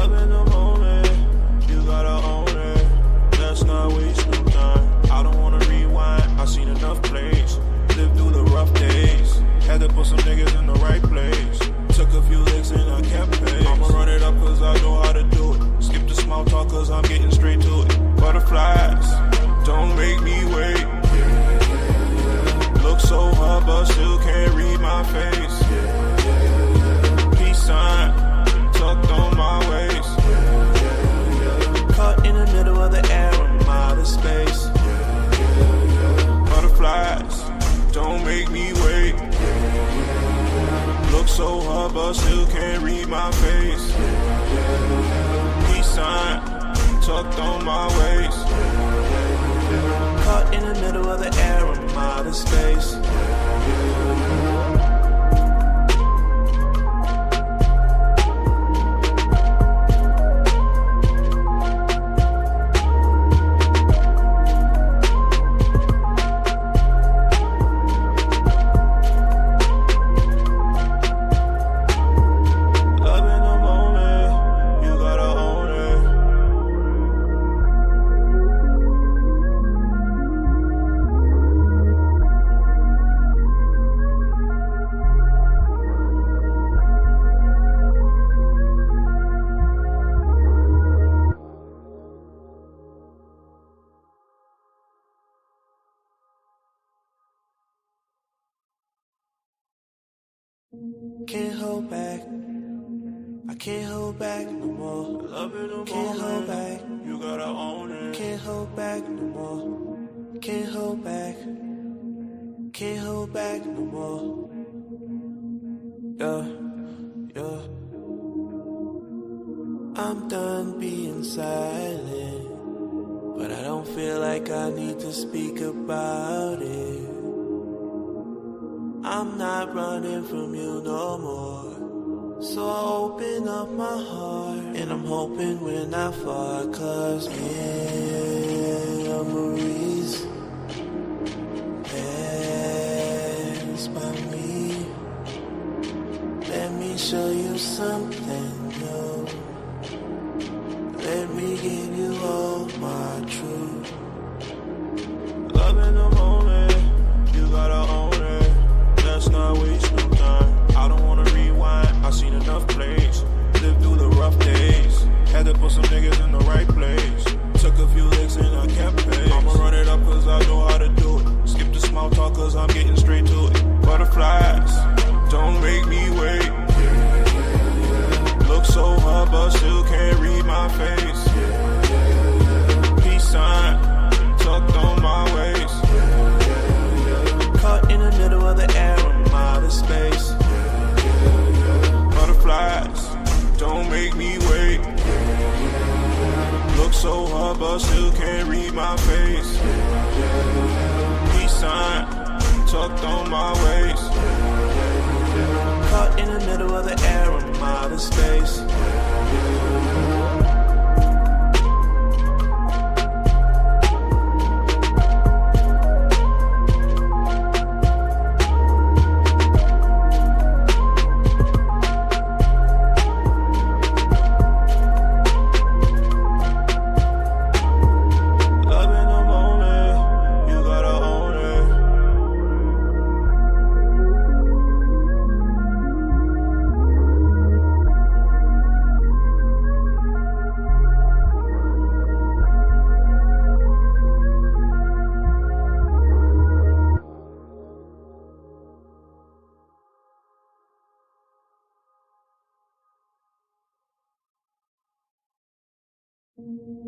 Love in the moment, you gotta own it. Let's not waste no time. I don't wanna rewind, I've seen enough plays. Lived through the rough days. Had to put some niggas in the right place. Took a few licks and I kept pace. I'ma run it up cause I know how to do it. Skip the small talk cause I'm getting straight to it. Butterflies, don't make me wait. Look so hard but still can't read my face. Peace sign, tucked on my waist. Caught in the middle of the air, I'm out of space. Butterflies, don't make me wait. Look so hard but still can't read my face. Peace sign, tucked on my waist. Caught in the middle of the air, I'm out of space. Can't hold back, I can't hold back no more. Love it no can't hold back, you gotta own it. Can't hold back no more. Can't hold back, can't hold back no more. Yeah, yeah. I'm done being silent, but I don't feel like I need to speak about it. I'm not running from you no more. So I open up my heart, and I'm hoping we're not far. Cause memories pass by me. Let me show you something new. Let me give you all my truth. Love in the moment, you gotta own it. Let's not waste no time. I don't wanna rewind, I've seen enough plays. Lived through the rough days. Had to put some niggas in the right place. Took a few licks and I kept pace. I'ma run it up cause I know how to do it. Skip the small talk cause I'm getting straight to it. Butterflies, don't make me wait. Look so hard but still can't read my face. Peace sign, tucked on my waist. Caught in the middle of the air, I'm out of space. Butterflies, don't make me wait. Look so hard but still can't read my face. Peace sign, tucked on my waist. Caught in the middle of the air, I'm out of space.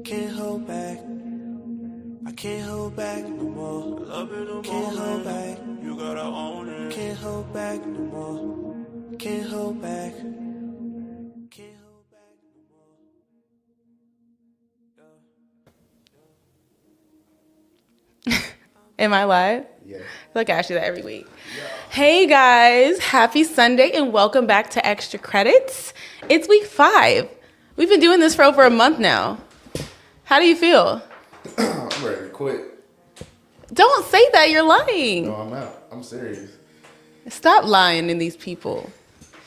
Can't hold back, I can't hold back no more. Love it no can't hold back, you gotta own it. Can't hold back no more. Can't hold back, can't hold back no more. Am I live? Yeah. I feel like I ask you that every week. Yeah. Hey guys, happy Sunday and welcome back to Extra Credits. It's week 5. We've been doing this for over a month now. How do you feel? I'm ready to quit. Don't say that, you're lying. No, I'm out. I'm serious. Stop lying to these people.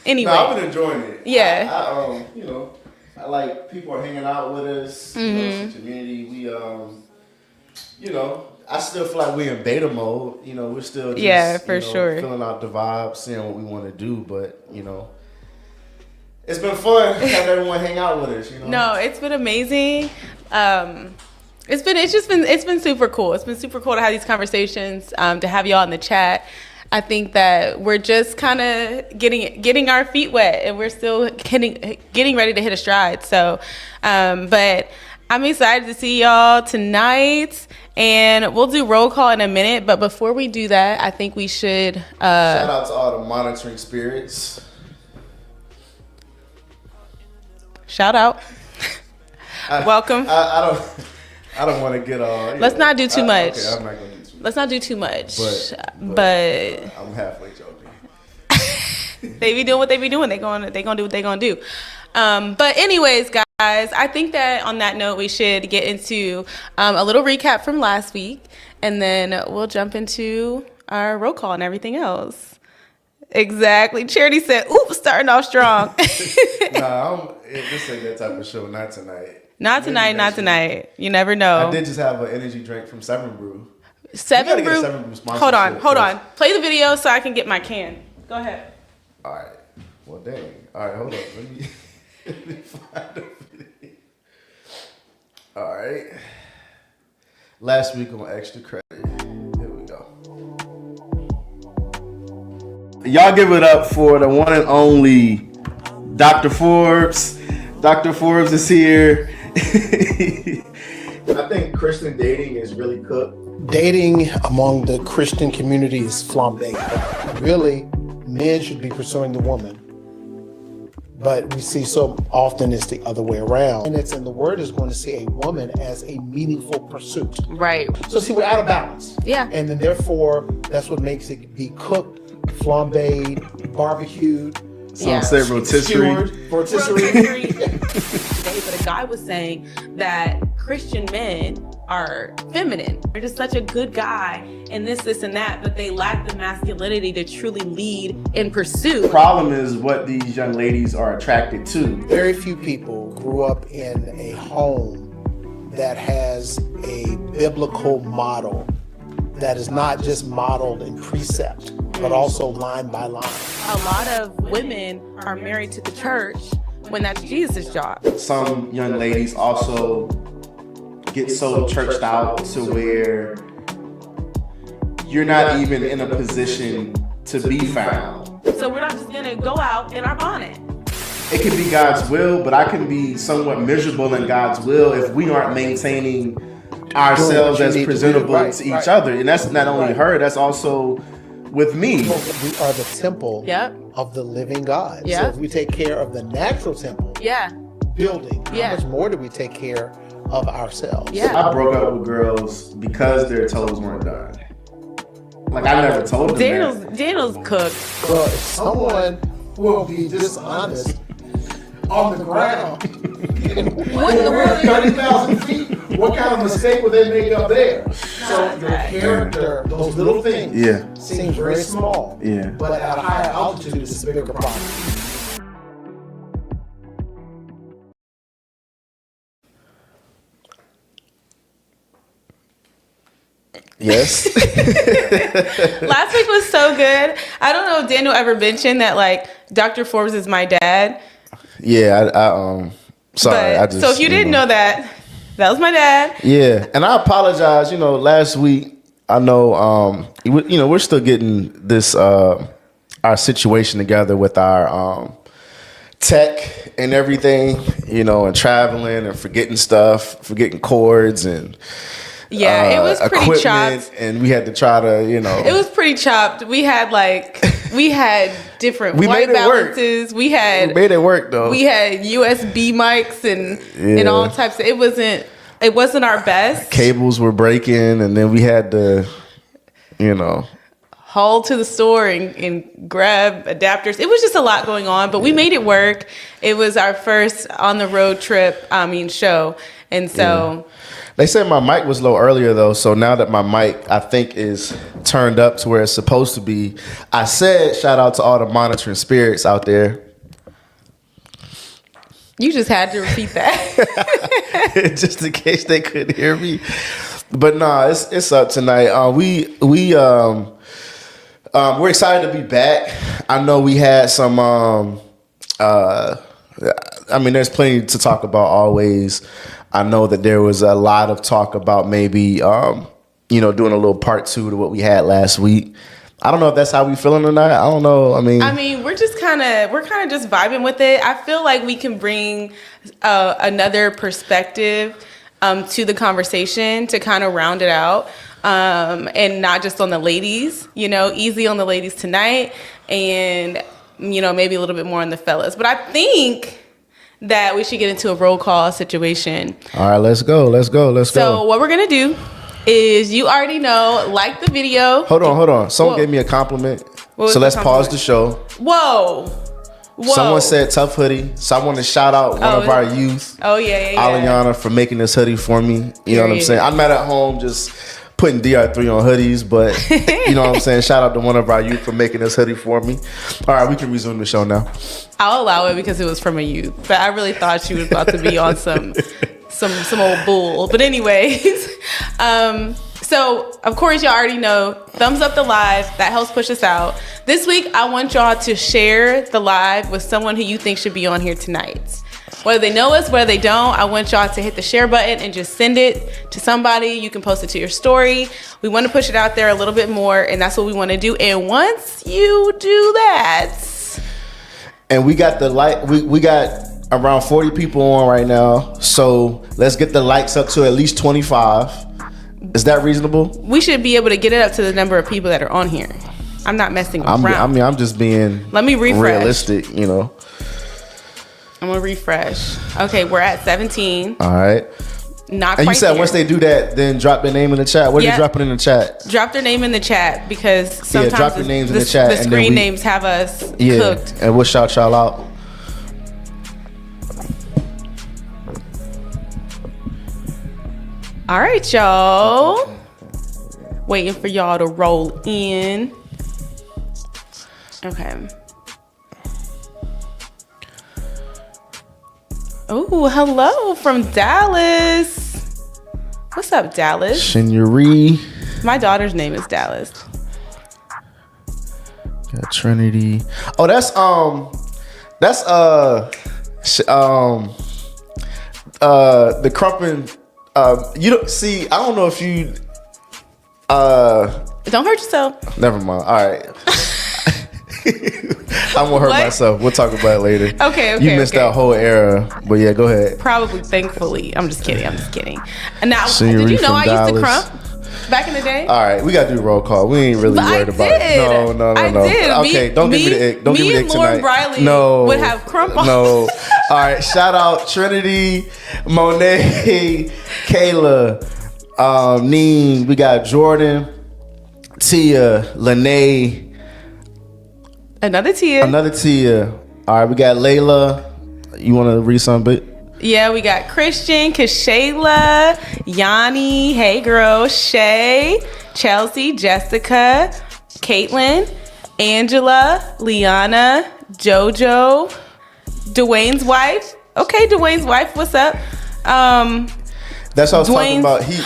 Anyway. No, I've been enjoying it. Yeah. I I like people are hanging out with us. You know, it's a community. We I still feel like we're in beta mode. You know, we're still just sure. filling out the vibe, seeing what we want to do. But it's been fun having everyone hang out with us. No, it's been amazing. It's been super cool. It's been super cool to have these conversations, to have y'all in the chat. I think that we're just kind of getting our feet wet, and we're still getting ready to hit a stride. So, but I'm excited to see y'all tonight, and we'll do roll call in a minute. But before we do that, I think we should shout out to all the monitoring spirits. Shout out. Welcome. I don't want to get all. Let's not do too much. Okay, I'm not gonna do too much. Let's not do too much. But I'm halfway joking. They be doing what they be doing. They gonna do what they gonna do. But anyways, guys, I think that on that note, we should get into a little recap from last week, and then we'll jump into our roll call and everything else. Exactly. Charity said, "Oops, starting off strong." This ain't that type of show. Not tonight. Not tonight. You never know. I did just have an energy drink from Seven Brew. Seven Brew. Hold on. First. Play the video so I can get my can. Go ahead. All right. Well, dang. All right, hold up. Let me find the video. All right. Last week on Extra Credit. Here we go. Y'all give it up for the one and only Dr. Forbes. Dr. Forbes is here. I think Christian dating is really cooked. Dating among the Christian community is flambé. Really, men should be pursuing the woman. But we see so often it's the other way around. And it's in the word is going to see a woman as a meaningful pursuit. Right. So see, we're out of balance. Yeah. And then therefore, that's what makes it be cooked, flambéed, barbecued. Some say rotisserie. Today, but a guy was saying that Christian men are feminine. They're just such a good guy and this and that, but they lack the masculinity to truly lead in pursuit. The problem is what these young ladies are attracted to. Very few people grew up in a home that has a biblical model that is not just modeled in precept, but also line by line. A lot of women are married to the church when that's Jesus' job. Some young ladies also get so churched out to where you're not even in a position to be found. So we're not just gonna go out in our bonnet. It can be God's will, but I can be somewhat miserable in God's will if we aren't maintaining ourselves as presentable to each other. And that's not only her, that's also with me. We are the temple of the living God. So if we take care of the natural temple building, how much more do we take care of ourselves? I broke up with girls because their toes weren't done. Like, I never told them Daniel's cooked. Well, if someone will be dishonest on the ground, what in the world, 30,000 feet, what kind of mistake would they make up there? So your character, those little things, seems very small. But at a higher altitude, it's a bigger problem. Yes. Last week was so good. I don't know if Daniel ever mentioned that, like, Dr. Forbes is my dad. Yeah, sorry. So if you didn't know that was my dad. Yeah, and I apologize. Last week, I know, we're still getting this, our situation together with our tech and everything, and traveling and forgetting stuff, forgetting cords and it was pretty chopped. And we had to try to, It was pretty chopped. We had different white balances. We made it work though. We had USB mics and all types of, it wasn't our best. Cables were breaking, and then we had to, haul to the store and grab adapters. It was just a lot going on, but we made it work. It was our first on the road trip, show. And so they said my mic was low earlier though, so now that my mic I think is turned up to where it's supposed to be, I said shout out to all the monitoring spirits out there. You just had to repeat that. just in case they couldn't hear me. But nah, it's up tonight. We're excited to be back. I know we had some. There's plenty to talk about always. I know that there was a lot of talk about maybe, doing a little part 2 to what we had last week. I don't know if that's how we feeling or not. I don't know. We're kind of just vibing with it. I feel like we can bring another perspective to the conversation to kind of round it out. And not just on the ladies, easy on the ladies tonight, and maybe a little bit more on the fellas. But I think that we should get into a roll call situation. All right, let's go. So what we're gonna do is, you already know, like the video. Hold on. Someone gave me a compliment. So let's pause the show. Whoa. Someone said tough hoodie. So I want to shout out one of our youth. Oh yeah. Aliana, for making this hoodie for me. You know what I'm saying? I'm not at home just putting DR3 on hoodies, but you know what I'm saying? Shout out to one of our youth for making this hoodie for me. All right, we can resume the show now. I'll allow it because it was from a youth, but I really thought she was about to be on some old bull. But anyways, so of course y'all already know, thumbs up the live, that helps push us out. This week I want y'all to share the live with someone who you think should be on here tonight. Whether they know us, whether they don't, I want y'all to hit the share button and just send it to somebody. You can post it to your story. We want to push it out there a little bit more, and that's what we want to do. And once you do that, and we got we got around 40 people on right now, so let's get the likes up to at least 25. Is that reasonable? We should be able to get it up to the number of people that are on here. I'm not messing around. I'm just being Let me refresh. Realistic, I'm gonna refresh. Okay, we're at 17. All right. Not and quite you said there. Once they do that, then drop their name in the chat. What are you dropping in the chat? Drop their name in the chat, because sometimes drop your names in the chat, the and screen then names have us cooked. And we'll shout y'all out. All right, y'all. Waiting for y'all to roll in. Okay. Oh, hello from Dallas. What's up, Dallas? Shinyery. My daughter's name is Dallas. Got Trinity. Oh, that's the Crumpin. You don't see. I don't know if you. Don't hurt yourself. Never mind. All right. I'm gonna hurt myself. We'll talk about it later. Okay. You missed that whole era, but yeah, go ahead. Probably, thankfully. I'm just kidding. And now, Shinyery did you know I from used to Dallas. crump back in the day? All right, we gotta do roll call. We ain't really worried about it. No. I did. Okay, don't give me the ick. Don't give me the ick tonight. Me and Lauren Briley would have crump on. No. All right, shout out Trinity, Monet, Kayla, Neen. We got Jordan, Tia, Lene. Another Tia. All right, we got Layla. You want to read something? Yeah, we got Christian, Kashayla, Yanni, hey girl, Shay, Chelsea, Jessica, Caitlin, Angela, Liana, Jojo, Dwayne's wife. Okay, Dwayne's wife, what's up? That's what I was talking about. He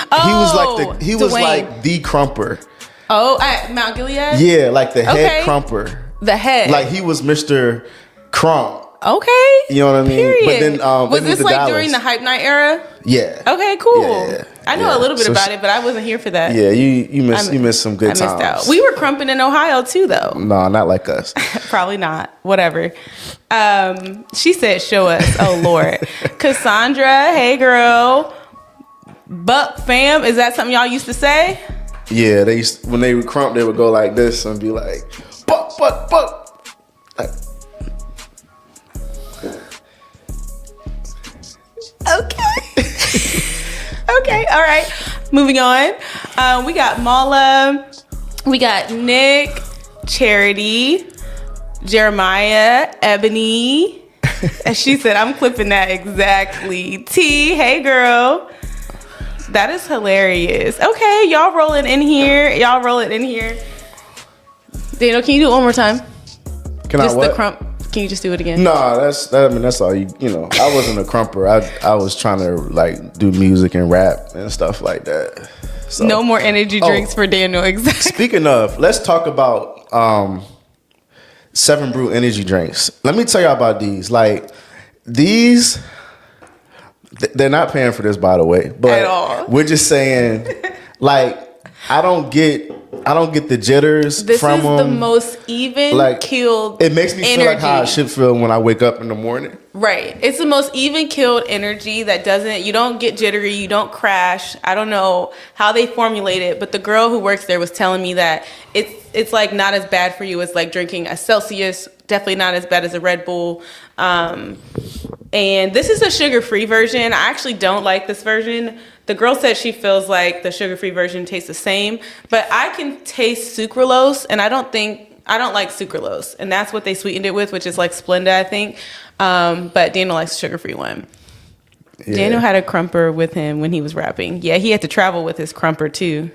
was like the crumper. Oh, at Mount Gilead? Yeah, like the head crumper. The head. Like he was Mr. Crump. Okay. You know what I mean? Period. But then was this like Dallas. during the Hype Night era? Yeah. Okay, cool. Yeah. I know a little bit about it, but I wasn't here for that. Yeah, you missed some good times. I missed out. We were crumping in Ohio too, though. No, not like us. Probably not. Whatever. She said, "Show us." Oh Lord, Cassandra. Hey girl. Buck fam. Is that something y'all used to say? Yeah, when they would crump, they would go like this and be like, "Buck." Like, okay. Okay. All right. Moving on. We got Mala. We got Nick, Charity, Jeremiah, Ebony. And she said, "I'm clipping that exactly." T. Hey girl. That is hilarious. Okay, y'all rolling in here. Daniel, can you do it one more time? Can Just I what? the crump. Can you just do it again? No, that's all you know. I wasn't a crumper. I was trying to like do music and rap and stuff like that. So, no more energy drinks for Daniel. Exactly. Speaking of, let's talk about 7 Brew energy drinks. Let me tell y'all about these. Like these, they're not paying for this, by the way. But at all. We're just saying, like, I don't get the jitters this from them. This is the most even keeled. It makes me feel like how I should feel when I wake up in the morning. Right. It's the most even keeled energy that you don't get jittery, you don't crash. I don't know how they formulate it, but the girl who works there was telling me that it's like not as bad for you as like drinking a Celsius, definitely not as bad as a Red Bull. And this is a sugar-free version. I actually don't like this version. The girl said she feels like the sugar-free version tastes the same, but I can taste sucralose, and I don't like sucralose, and that's what they sweetened it with, which is like Splenda, I think. But Daniel likes the sugar-free one. Yeah. Daniel had a crumper with him when he was rapping. Yeah, he had to travel with his crumper too.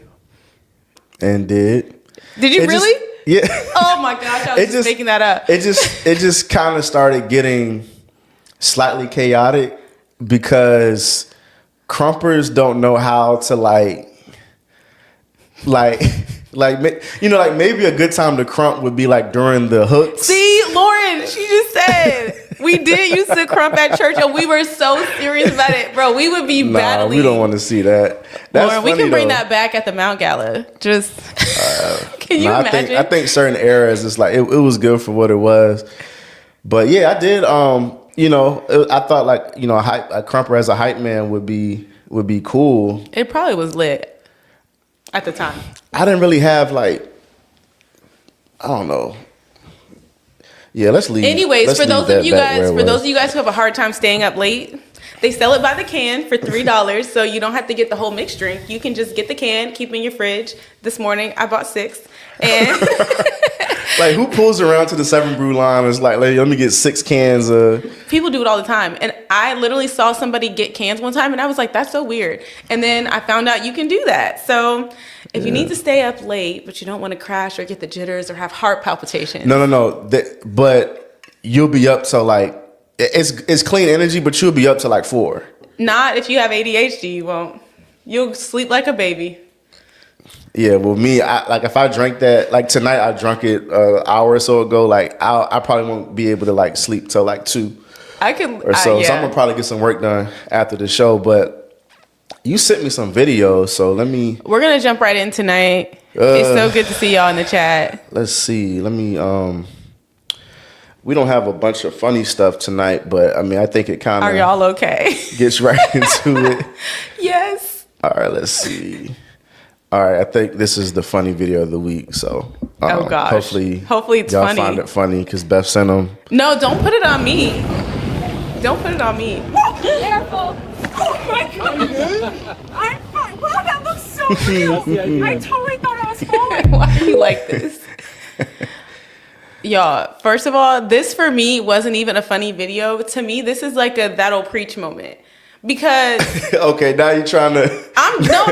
And did you really? Yeah. Oh my gosh, I was just making that up. It just kind of started getting slightly chaotic because crumpers don't know how to like you know, like maybe a good time to crump would be like during the hooks. See, Lauren, she just said we did used to crump at church, and we were so serious about it, bro. We would be battling. We don't want to see that. That's Lauren, we can bring that back at the Mount Gala. Just can you imagine? I think certain eras, it's like it was good for what it was. But yeah, I did. You know, I thought like, you know, a crumper as a hype man would be cool. It probably was lit at the time. I didn't really have like, I don't know. Yeah, let's leave. Anyways, for those of you guys who have a hard time staying up late, they sell it by the can for $3, so you don't have to get the whole mixed drink. You can just get the can, keep it in your fridge. This morning I bought 6, and like who pulls around to the 7 Brew line and is like, let me get 6 cans of. People do it all the time, and I literally saw somebody get cans one time, and I was like, that's so weird. And then I found out you can do that. So if you need to stay up late, but you don't want to crash or get the jitters or have heart palpitations. No. But you'll be up till like, it's clean energy, but you'll be up to like 4. Not if you have ADHD, you won't. You'll sleep like a baby. Yeah, well, me, if I drank that, like tonight, I drank it an hour or so ago. Like I probably won't be able to like sleep till like 2. I can or so. Yeah. So I'm gonna probably get some work done after the show. But you sent me some videos, so let me. We're gonna jump right in tonight. It's so good to see y'all in the chat. Let's see. Let me. We don't have a bunch of funny stuff tonight, but I mean, I think it kind of. Are y'all okay? Gets right into it. Yes. All right. Let's see. All right, I think this is the funny video of the week. So, oh gosh, hopefully it's y'all funny. Find it funny because Beth sent them. No, don't put it on me. Don't put it on me. Careful! Oh my god! I'm fine. Wow, that looks so real. I totally thought I was falling. Why are you like this? Y'all, first of all, this for me wasn't even a funny video. To me, this is like a that'll preach moment. Because okay, now you're trying to. No.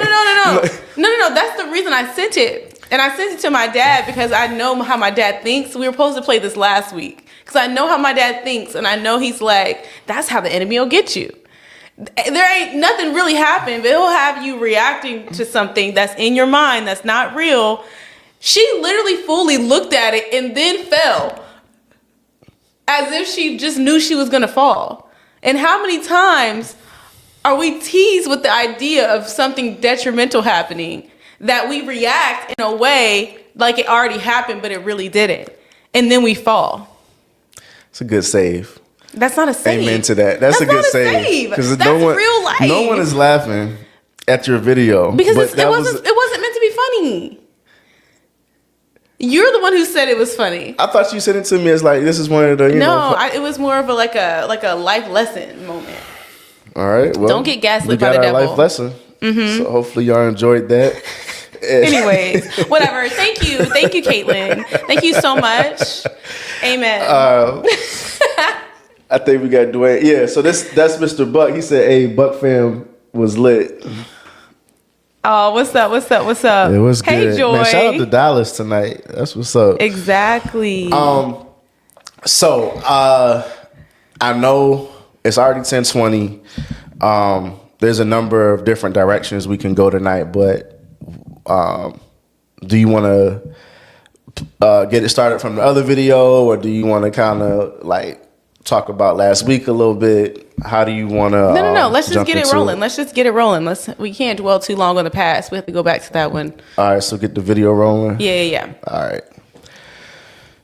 That's the reason I sent it, and I sent it to my dad because I know how my dad thinks. We were supposed to play this last week because I know how my dad thinks, and I know he's like, that's how the enemy will get you. There ain't nothing really happened, but he'll have you reacting to something that's in your mind that's not real. She literally fully looked at it and then fell, as if she just knew she was gonna fall. And how many times are we teased with the idea of something detrimental happening that we react in a way like it already happened, but it really didn't. And then we fall. It's a good save. That's not a save. Amen to that. That's a good save. Because that's real life. No one is laughing at your video. Because it wasn't meant to be funny. You're the one who said it was funny. I thought you said it to me as like, this is one of the, it was more of a life lesson moment. All right. Well, don't get gaslit by the devil. We got our life lesson. Mm-hmm. So hopefully y'all enjoyed that. Anyways, whatever. Thank you, Caitlin. Thank you so much. Amen. I think we got Dwayne. Yeah. So that's Mr. Buck. He said, "Hey, Buck fam was lit." Oh, what's up? It was good. Hey, Joy. Man, shout out to Dallas tonight. That's what's up. Exactly. So I know it's already 10:20. There's a number of different directions we can go tonight, but do you want to get it started from the other video, or do you want to kind of like talk about last week a little bit? How do you want to? No. Let's just get it rolling. Let's just get it rolling. We can't dwell too long on the past. We have to go back to that one. All right, so get the video rolling. Yeah. All right.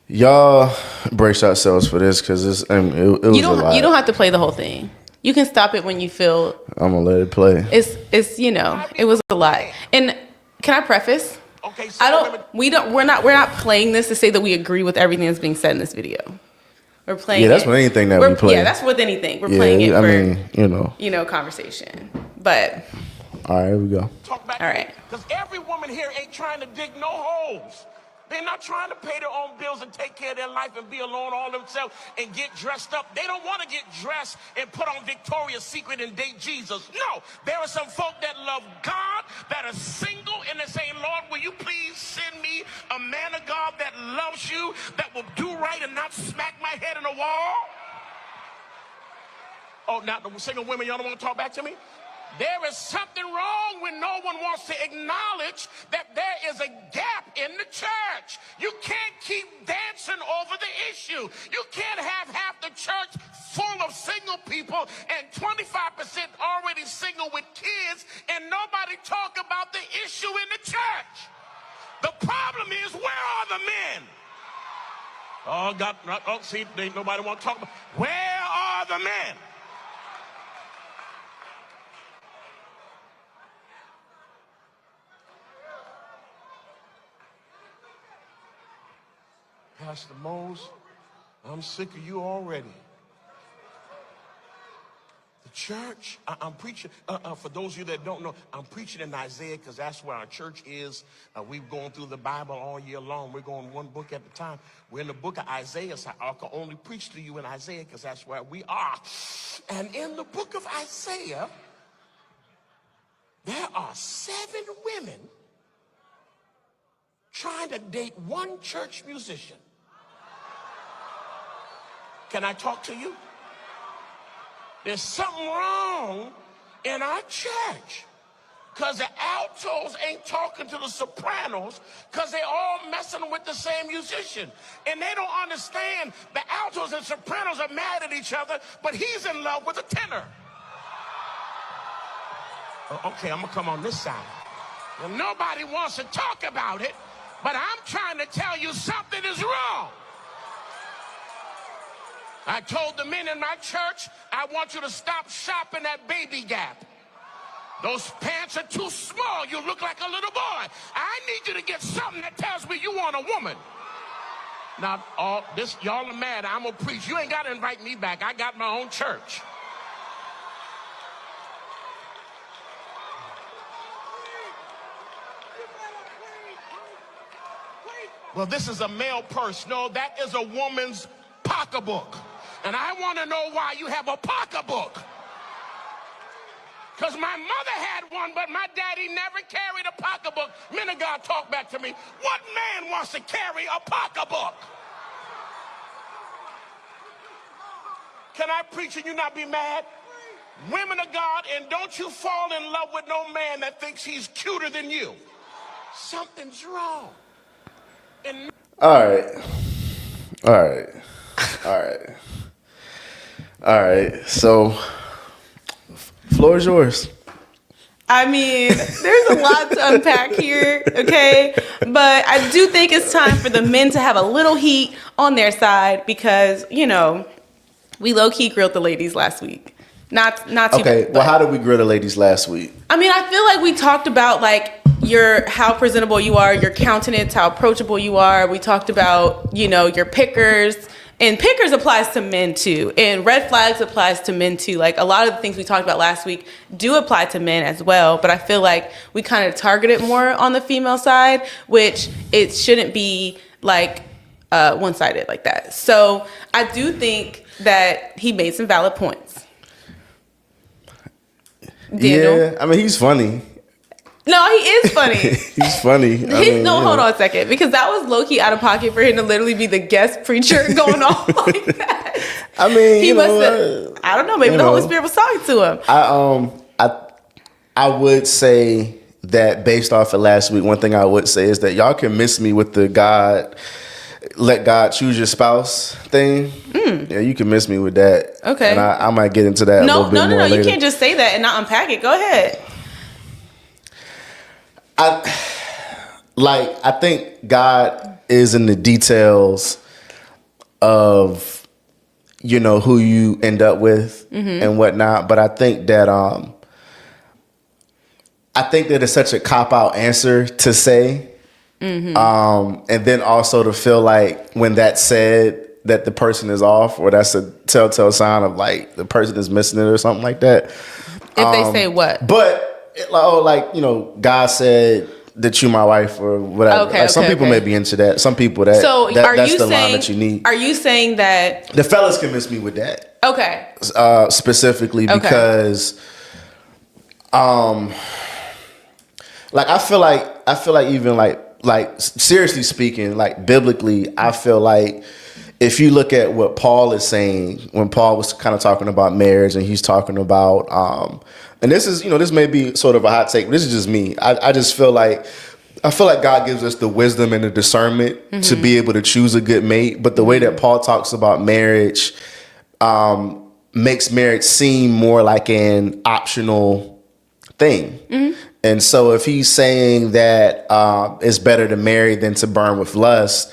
Y'all brace yourselves for this because it was a lot. You don't have to play the whole thing. You can stop it when you feel I'm gonna let it play. it's it was a lot. And can I preface? Okay, so we're not playing this to say that we agree with everything that's being said in this video. We're playing. Yeah, that's with anything that we play. Yeah, that's with anything. We're playing it for you know, conversation. But all right, here we go. talk back all right. Because every woman here ain't trying to dig no holes. They're not trying to pay their own bills and take care of their life and be alone all themselves and get dressed up. They don't want to get dressed and put on Victoria's Secret and date Jesus. No, there are some folk that love God, that are single, and they're saying, Lord, will you please send me a man of God that loves you, that will do right and not smack my head in a wall? Oh, now the single women, y'all don't want to talk back to me? There is something wrong when no one wants to acknowledge that there is a gap in the church. You can't keep dancing over the issue. You can't have half the church full of single people and 25% already single with kids and nobody talk about the issue in the church. The problem is, where are the men? See, nobody want to talk about. Where are the men? Pastor Mose, I'm sick of you already. The church, I'm preaching, for those of you that don't know, I'm preaching in Isaiah because that's where our church is. We've gone through the Bible all year long. We're going one book at a time. We're in the book of Isaiah, so I can only preach to you in Isaiah because that's where we are. And in the book of Isaiah, there are 7 women trying to date one church musician. Can I talk to you? There's something wrong in our church because the altos ain't talking to the sopranos because they all messing with the same musician. And they don't understand the altos and sopranos are mad at each other, but he's in love with a tenor. Okay, I'm going to come on this side. Well, nobody wants to talk about it, but I'm trying to tell you something is wrong. I told the men in my church, I want you to stop shopping at Baby Gap. Those pants are too small. You look like a little boy. I need you to get something that tells me you want a woman. Now, y'all are mad. I'm going to preach. You ain't got to invite me back. I got my own church. Well, this is a male purse. No, that is a woman's pocketbook. And I want to know why you have a pocketbook. Because my mother had one, but my daddy never carried a pocketbook. Men of God, talk back to me. What man wants to carry a pocketbook? Can I preach and you not be mad? Women of God, and don't you fall in love with no man that thinks he's cuter than you. Something's wrong. And All right. So, floor is yours. I mean, there's a lot to unpack here, okay? But I do think it's time for the men to have a little heat on their side because, we low-key grilled the ladies last week. Not too Okay, bad, well, how did we grill the ladies last week? I mean, I feel like we talked about, how presentable you are, your countenance, how approachable you are. We talked about, your pickers. And pickers applies to men too. And red flags applies to men too. Like a lot of the things we talked about last week do apply to men as well. But I feel like we kind of targeted more on the female side, which it shouldn't be one-sided like that. So I do think that he made some valid points. Daniel? Yeah, I mean, he's funny. No, he is funny. He's funny. Hold on a second, because that was low key out of pocket for him to literally be the guest preacher going on like that. I mean, he must have. I don't know. Maybe the Holy Spirit was talking to him. I would say that based off of last week, one thing I would say is that y'all can miss me with the let God choose your spouse thing. Yeah, you can miss me with that. Okay. And I might get into that a little bit more later. No. You can't just say that and not unpack it. Go ahead. I think God is in the details of, who you end up with and whatnot. But I think that it's such a cop-out answer to say. And then also to feel like when that's said that the person is off, or that's a telltale sign of like the person is missing it or something like that. If they say what? But God said that you my wife or whatever. Some people may be into that. Some people that's the line that you need. Are you saying that the fellas can miss me with that? Okay. Specifically because I feel like even like seriously speaking, like biblically, I feel like if you look at what Paul is saying when Paul was kind of talking about marriage, and he's talking about and this is, this may be sort of a hot take, but this is just me. I just feel like God gives us the wisdom and the discernment to be able to choose a good mate. But the way that Paul talks about marriage makes marriage seem more like an optional thing. And so if he's saying that it's better to marry than to burn with lust,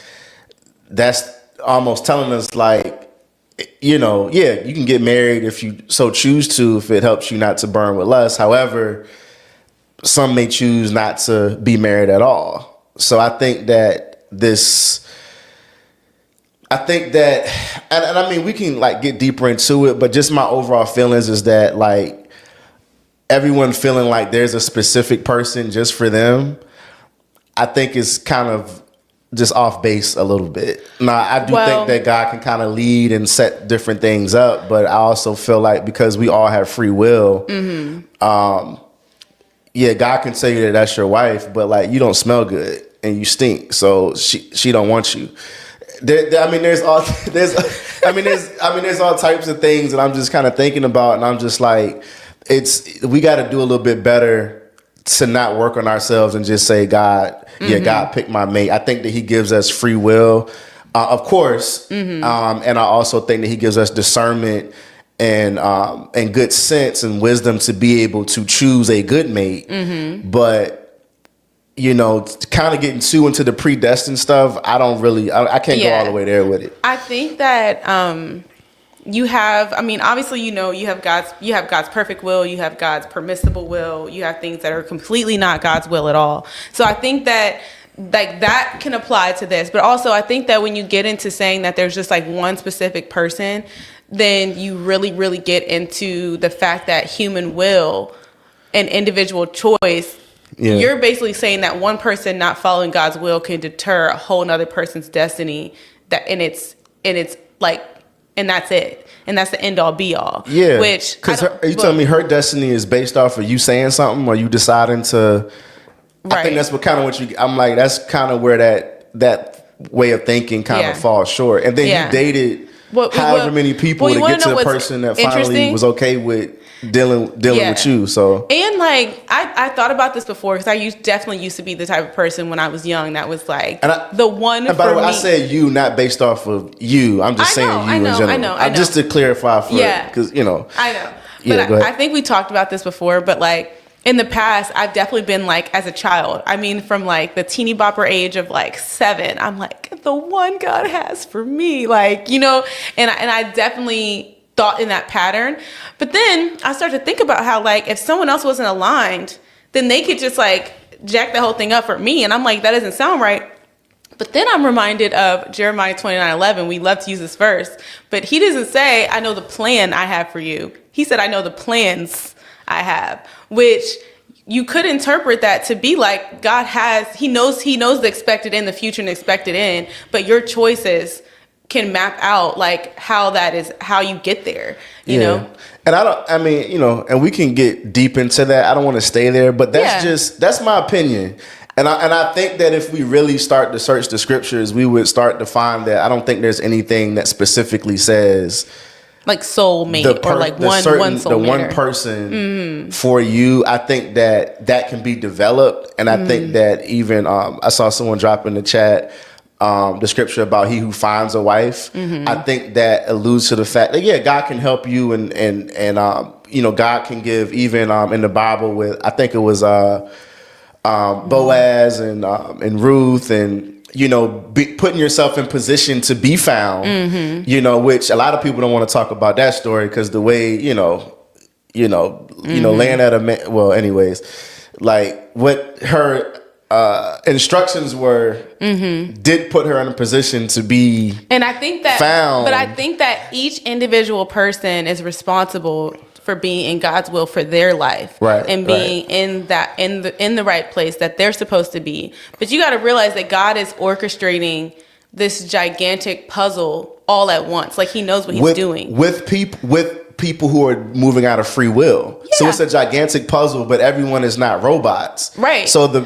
that's almost telling us like, you can get married if you so choose to, if it helps you not to burn with lust. However, some may choose not to be married at all. So I think that and I mean, we can like get deeper into it, but just my overall feelings is that like, everyone feeling like there's a specific person just for them, I think is kind of just off base a little bit. Now, I do think that God can kind of lead and set different things up, but I also feel like because we all have free will, God can tell you that that's your wife, but like you don't smell good and you stink, so she don't want you. There's all types of things that I'm just kind of thinking about, and I'm just like, we got to do a little bit better to not work on ourselves and just say, God, God picked my mate. I think that he gives us free will, of course. And I also think that he gives us discernment and good sense and wisdom to be able to choose a good mate. But, kind of getting too into the predestined stuff, I can't go all the way there with it. I think that, you have, obviously, you have God's perfect will, you have God's permissible will, you have things that are completely not God's will at all. So I think that like that can apply to this, but also I think that when you get into saying that there's just like one specific person, then you really, really get into the fact that human will and individual choice, you're basically saying that one person not following God's will can deter a whole nother person's destiny, and it's like, and that's it. And that's the end all be all. Yeah. Because are you telling me her destiny is based off of you saying something, or you deciding to? Right. I think that's I'm like, that's kind of where that way of thinking kind of falls short. And then you dated however many people to get to the person that finally was okay with dealing with you. So, and like I thought about this before, because I definitely used to be the type of person when I was young that was like the one. And by the way, I said you, not based off of you. I'm just saying you in general. I know. Just to clarify because I know. But I think we talked about this before, but like in the past, I've definitely been like, as a child, from like the teeny bopper age of like 7, I'm like, the one God has for me, like, and I definitely thought in that pattern. But then I started to think about how like if someone else wasn't aligned, then they could just like jack the whole thing up for me. And I'm like, that doesn't sound right. But then I'm reminded of Jeremiah 29:11. We love to use this verse, but he doesn't say, I know the plan I have for you. He said, I know the plans I have, which you could interpret that to be like God he knows the expected in, the future and expected in, but your choices can map out like how that is, how you get there, you know? And and we can get deep into that. I don't want to stay there, but that's my opinion. And I think that if we really start to search the scriptures, we would start to find that I don't think there's anything that specifically says like soulmate or like one soulmate. The one person for you. I think that can be developed. And I think that even I saw someone drop in the chat the scripture about he who finds a wife. I think that alludes to the fact that God can help you and God can give even in the Bible with, I think it was Boaz and Ruth and putting yourself in position to be found, which a lot of people don't want to talk about that story because the way laying at a man. Well, anyways, like what her instructions were did put her in a position to be and I think that found. But I think that each individual person is responsible for being in God's will for their life, right, and being in the right place that they're supposed to be. But you got to realize that God is orchestrating this gigantic puzzle all at once. Like he knows what he's doing with people who are moving out of free will. Yeah. So it's a gigantic puzzle, but everyone is not robots, right? So the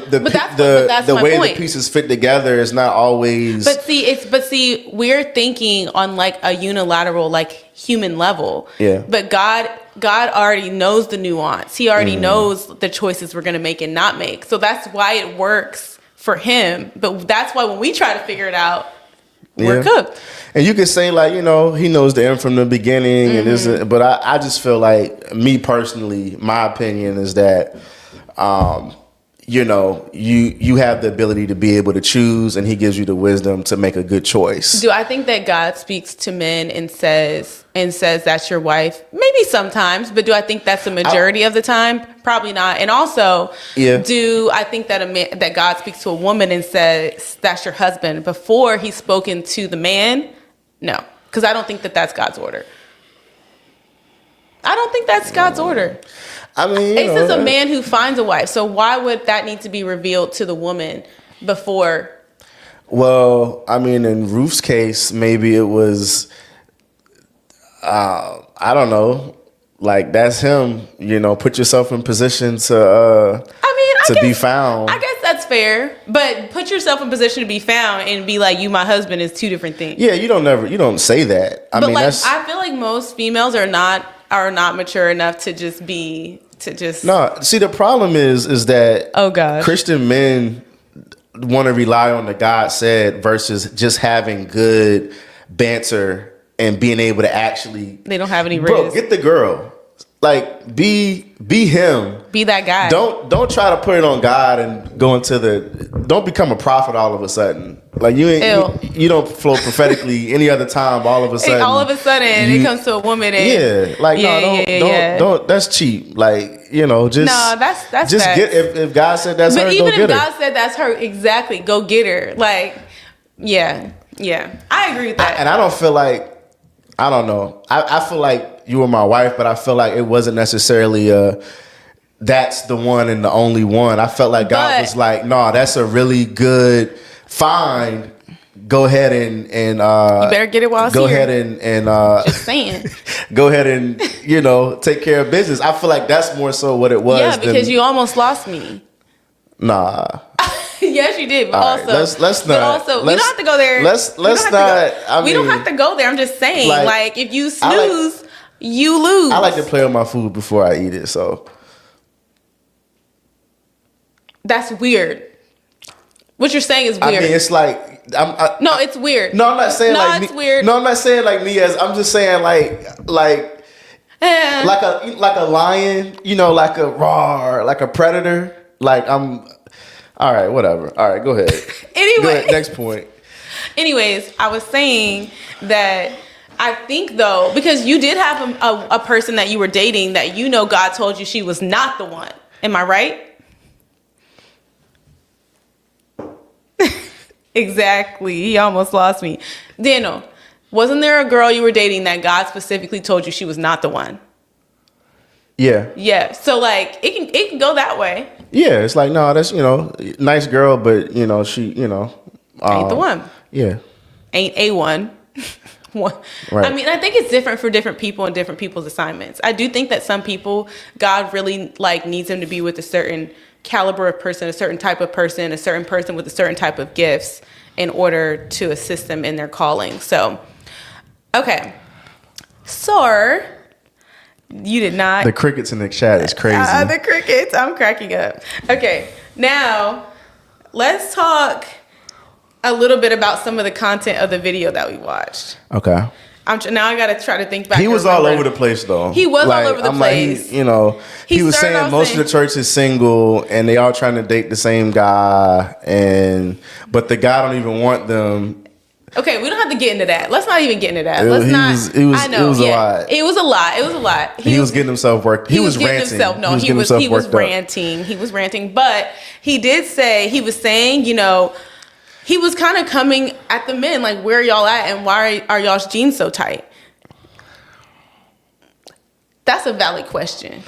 way the pieces fit together is not always. But see, we're thinking on like a unilateral, like human level. Yeah. But God already knows the nuance. He already knows the choices we're going to make and not make. So that's why it works for him. But that's why when we try to figure it out, we're cooked. And you could say like, he knows the end from the beginning and this, but I just feel like me personally, my opinion is that, you have the ability to be able to choose and he gives you the wisdom to make a good choice. Do I think that God speaks to men and says that's your wife? Maybe sometimes, but do I think that's the majority of the time? Probably not. And also, do I think that that God speaks to a woman and says that's your husband before he's spoken to the man? No, because I don't think that that's God's order. I don't think that's God's order. I mean, it says a man who finds a wife. So why would that need to be revealed to the woman before? Well, I mean, in Ruth's case, maybe it was, I don't know, like that's him. Put yourself in position to be found. I guess that's fair, but put yourself in position to be found and be like, you, my husband, is two different things. Yeah, you don't say that. I feel like most females are not mature enough to just no. See, the problem is that Christian men want to rely on the God said versus just having good banter and being able to actually. They don't have any. Bro, get the girl. Like be him. Be that guy. Don't try to put it on God and go into don't become a prophet all of a sudden. Like you don't flow prophetically any other time. All of a sudden, it comes to a woman. And, don't. That's cheap. Like that's just facts. get if God said that's her, go get her. But even if God said that's her, exactly, go get her. Like, yeah, I agree with that. And I don't feel like. I don't know. I feel like you were my wife, but I feel like it wasn't necessarily that's the one and the only one. I felt like God was like, no, that's a really good find. Go ahead and you better get it while it's go here. Ahead and just saying. Go ahead and take care of business. I feel like that's more so what it was. Yeah, because you almost lost me. Nah. Yes, you did. But all also, right, let's not. But also, we don't have to go there. Let's not. We don't have to go there. I'm just saying, like if you snooze, you lose. I like to play with my food before I eat it. So that's weird. What you're saying is weird. I mean, it's like it's weird. No, I'm not saying it's weird. No, I'm not saying like me as. I'm just saying like a lion. Like a roar, like a predator. Like I'm. All right, whatever. All right, go ahead. Anyway. Go ahead, next point. Anyways, I was saying that I think, though, because you did have a person that you were dating that God told you she was not the one. Am I right? Exactly. He almost lost me. Daniel, wasn't there a girl you were dating that God specifically told you she was not the one? Yeah. Yeah. So, like, it can go that way. Yeah, it's like, no, that's, nice girl, but, she, ain't the one. Yeah. Ain't a one. Right. I mean, I think it's different for different people and different people's assignments. I do think that some people, God really like needs them to be with a certain caliber of person, a certain type of person, a certain person with a certain type of gifts in order to assist them in their calling. So, okay. So, you did not. The crickets in the chat is crazy. The crickets. I'm cracking up. Okay. Now, let's talk a little bit about some of the content of the video that we watched. Okay. Now I got to try to think back. He was all over the place, though. He was all over the place. Like, he was saying most of the church is single, and they all trying to date the same guy, but the guy don't even want them. Okay, we don't have to get into that. Let's not even get into that. It was a lot. It was a lot. It was a lot. He was getting himself worked. He was ranting. He was ranting. He was ranting. But he did say, he was saying, he was kind of coming at the men, like, where y'all at and why are y'all's jeans so tight? That's a valid question.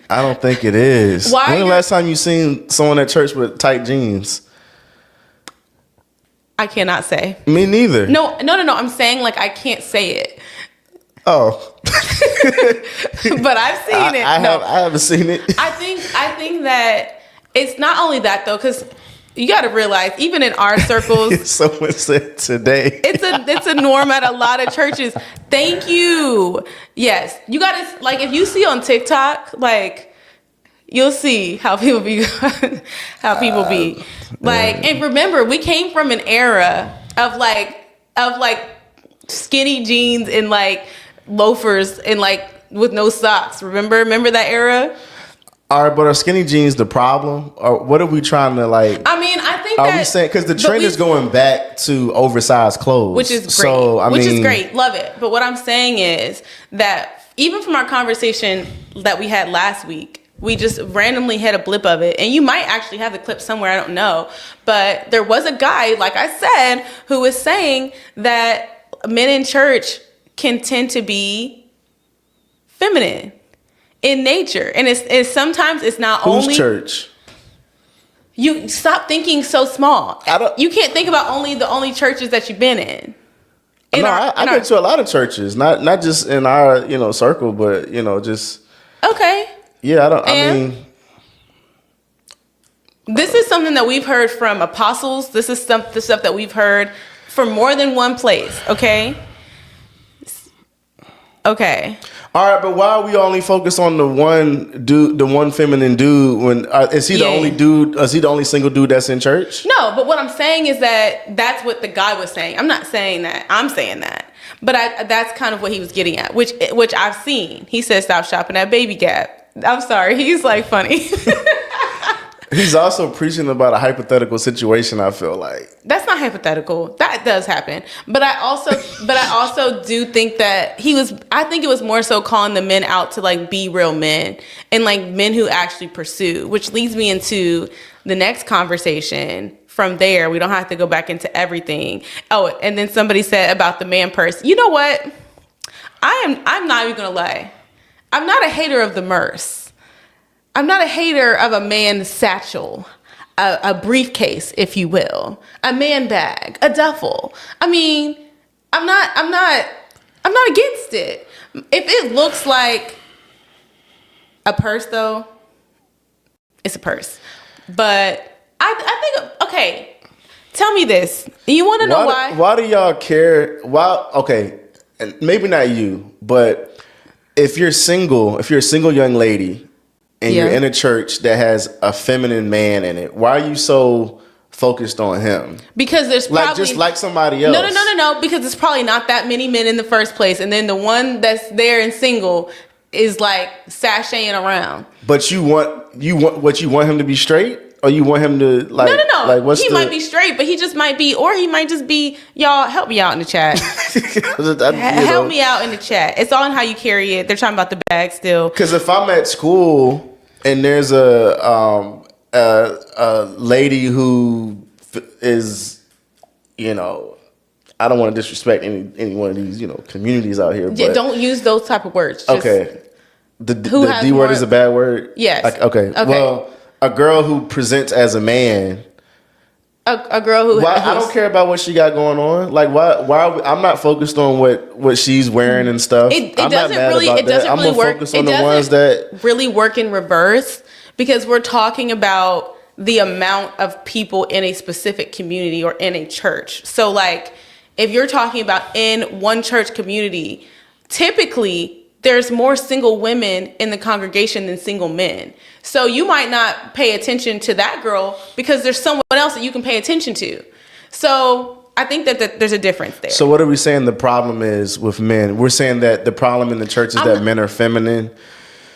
I don't think it is. When the last time you seen someone at church with tight jeans? I cannot say. Me neither. No. I'm saying, like, I can't say it. Oh. But I've seen it. I haven't seen it. I think that it's not only that, though, because you got to realize, even in our circles, someone said today, it's a norm at a lot of churches. Thank you. Yes, you got to, like, if you see on TikTok, like, you'll see how people be, like, and remember, we came from an era of skinny jeans and like loafers and like with no socks. Remember that era? All right, but are skinny jeans the problem, or what are we trying to like? I mean, I think are we saying because the trend is going back to oversized clothes, which is great. So which is great, love it. But what I'm saying is that even from our conversation that we had last week, we just randomly had a blip of it, and you might actually have the clip somewhere. I don't know, but there was a guy, like I said, who was saying that men in church can tend to be feminine in nature, and it's sometimes it's not Whose only church. You stop thinking so small. You can't think about the only churches that you've been in. I've been to a lot of churches, not just in our circle, but just okay. Yeah, this is something that we've heard from apostles. This is the stuff that we've heard from more than one place. Okay. All right, but why are we only focused on the one dude, the one feminine dude? When is he the only dude? Is he the only single dude that's in church? No, but what I'm saying is that's what the guy was saying. I'm not saying that. I'm saying that. But that's kind of what he was getting at, which I've seen. He said, "Stop shopping at Baby Gap." I'm sorry. He's like funny. He's also preaching about a hypothetical situation. I feel like that's not hypothetical. That does happen. But I also do think that I think it was more so calling the men out to like be real men and like men who actually pursue, which leads me into the next conversation. From there, we don't have to go back into everything. Oh, and then somebody said about the man purse. You know what? I'm not even gonna lie. I'm not a hater of the merce. I'm not a hater of a man's satchel, a briefcase, if you will, a man bag, a duffel. I mean, I'm not against it. If it looks like a purse, though, it's a purse. But I think, okay, tell me this. You want to know why? Why do y'all care? Why? Okay, and maybe not you, but if you're a single young lady and you're in a church that has a feminine man in it, why are you so focused on him? Because there's probably just like somebody else. No. Because there's probably not that many men in the first place, and then the one that's there and single is like sashaying around. But you want him to be straight, or you want him to like? No. Like he might be straight, but he just might be, or he might just be. Y'all help me out in the chat. Help me out in the chat. It's all in how you carry it. They're talking about the bag still. Because if I'm at school and there's a lady who is, I don't want to disrespect any one of these, communities out here. But, don't use those type of words. Okay. The D word is a bad word? Yes. Okay. Well, a girl who presents as a man a girl who I don't care about what she got going on. Like, why are we, I'm not focused on what she's wearing and stuff. It I'm doesn't not mad really. about It doesn't that. really I'm work. gonna focus on It the ones doesn't that really work in reverse because we're talking about the amount of people in a specific community or in a church. So, like, if you're talking about in one church community, typically there's more single women in the congregation than single men. So you might not pay attention to that girl because there's someone else that you can pay attention to. So I think that there's a difference there. So what are we saying the problem is with men? We're saying that the problem in the church is that men are feminine.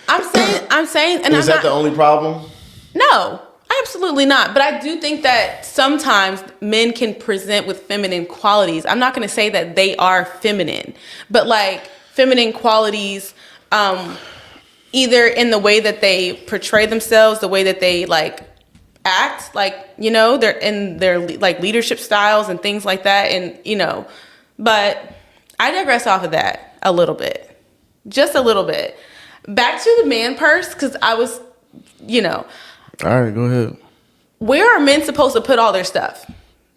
I'm saying, and is that the only problem? No, absolutely not. But I do think that sometimes men can present with feminine qualities. I'm not going to say that they are feminine, but like feminine qualities, either in the way that they portray themselves, the way that they like act, like, you know, they're in their like leadership styles and things like that. And, you know, but I digress off of that a little bit, just a little bit. Back to the man purse, because I was, you know. All right, go ahead. Where are men supposed to put all their stuff?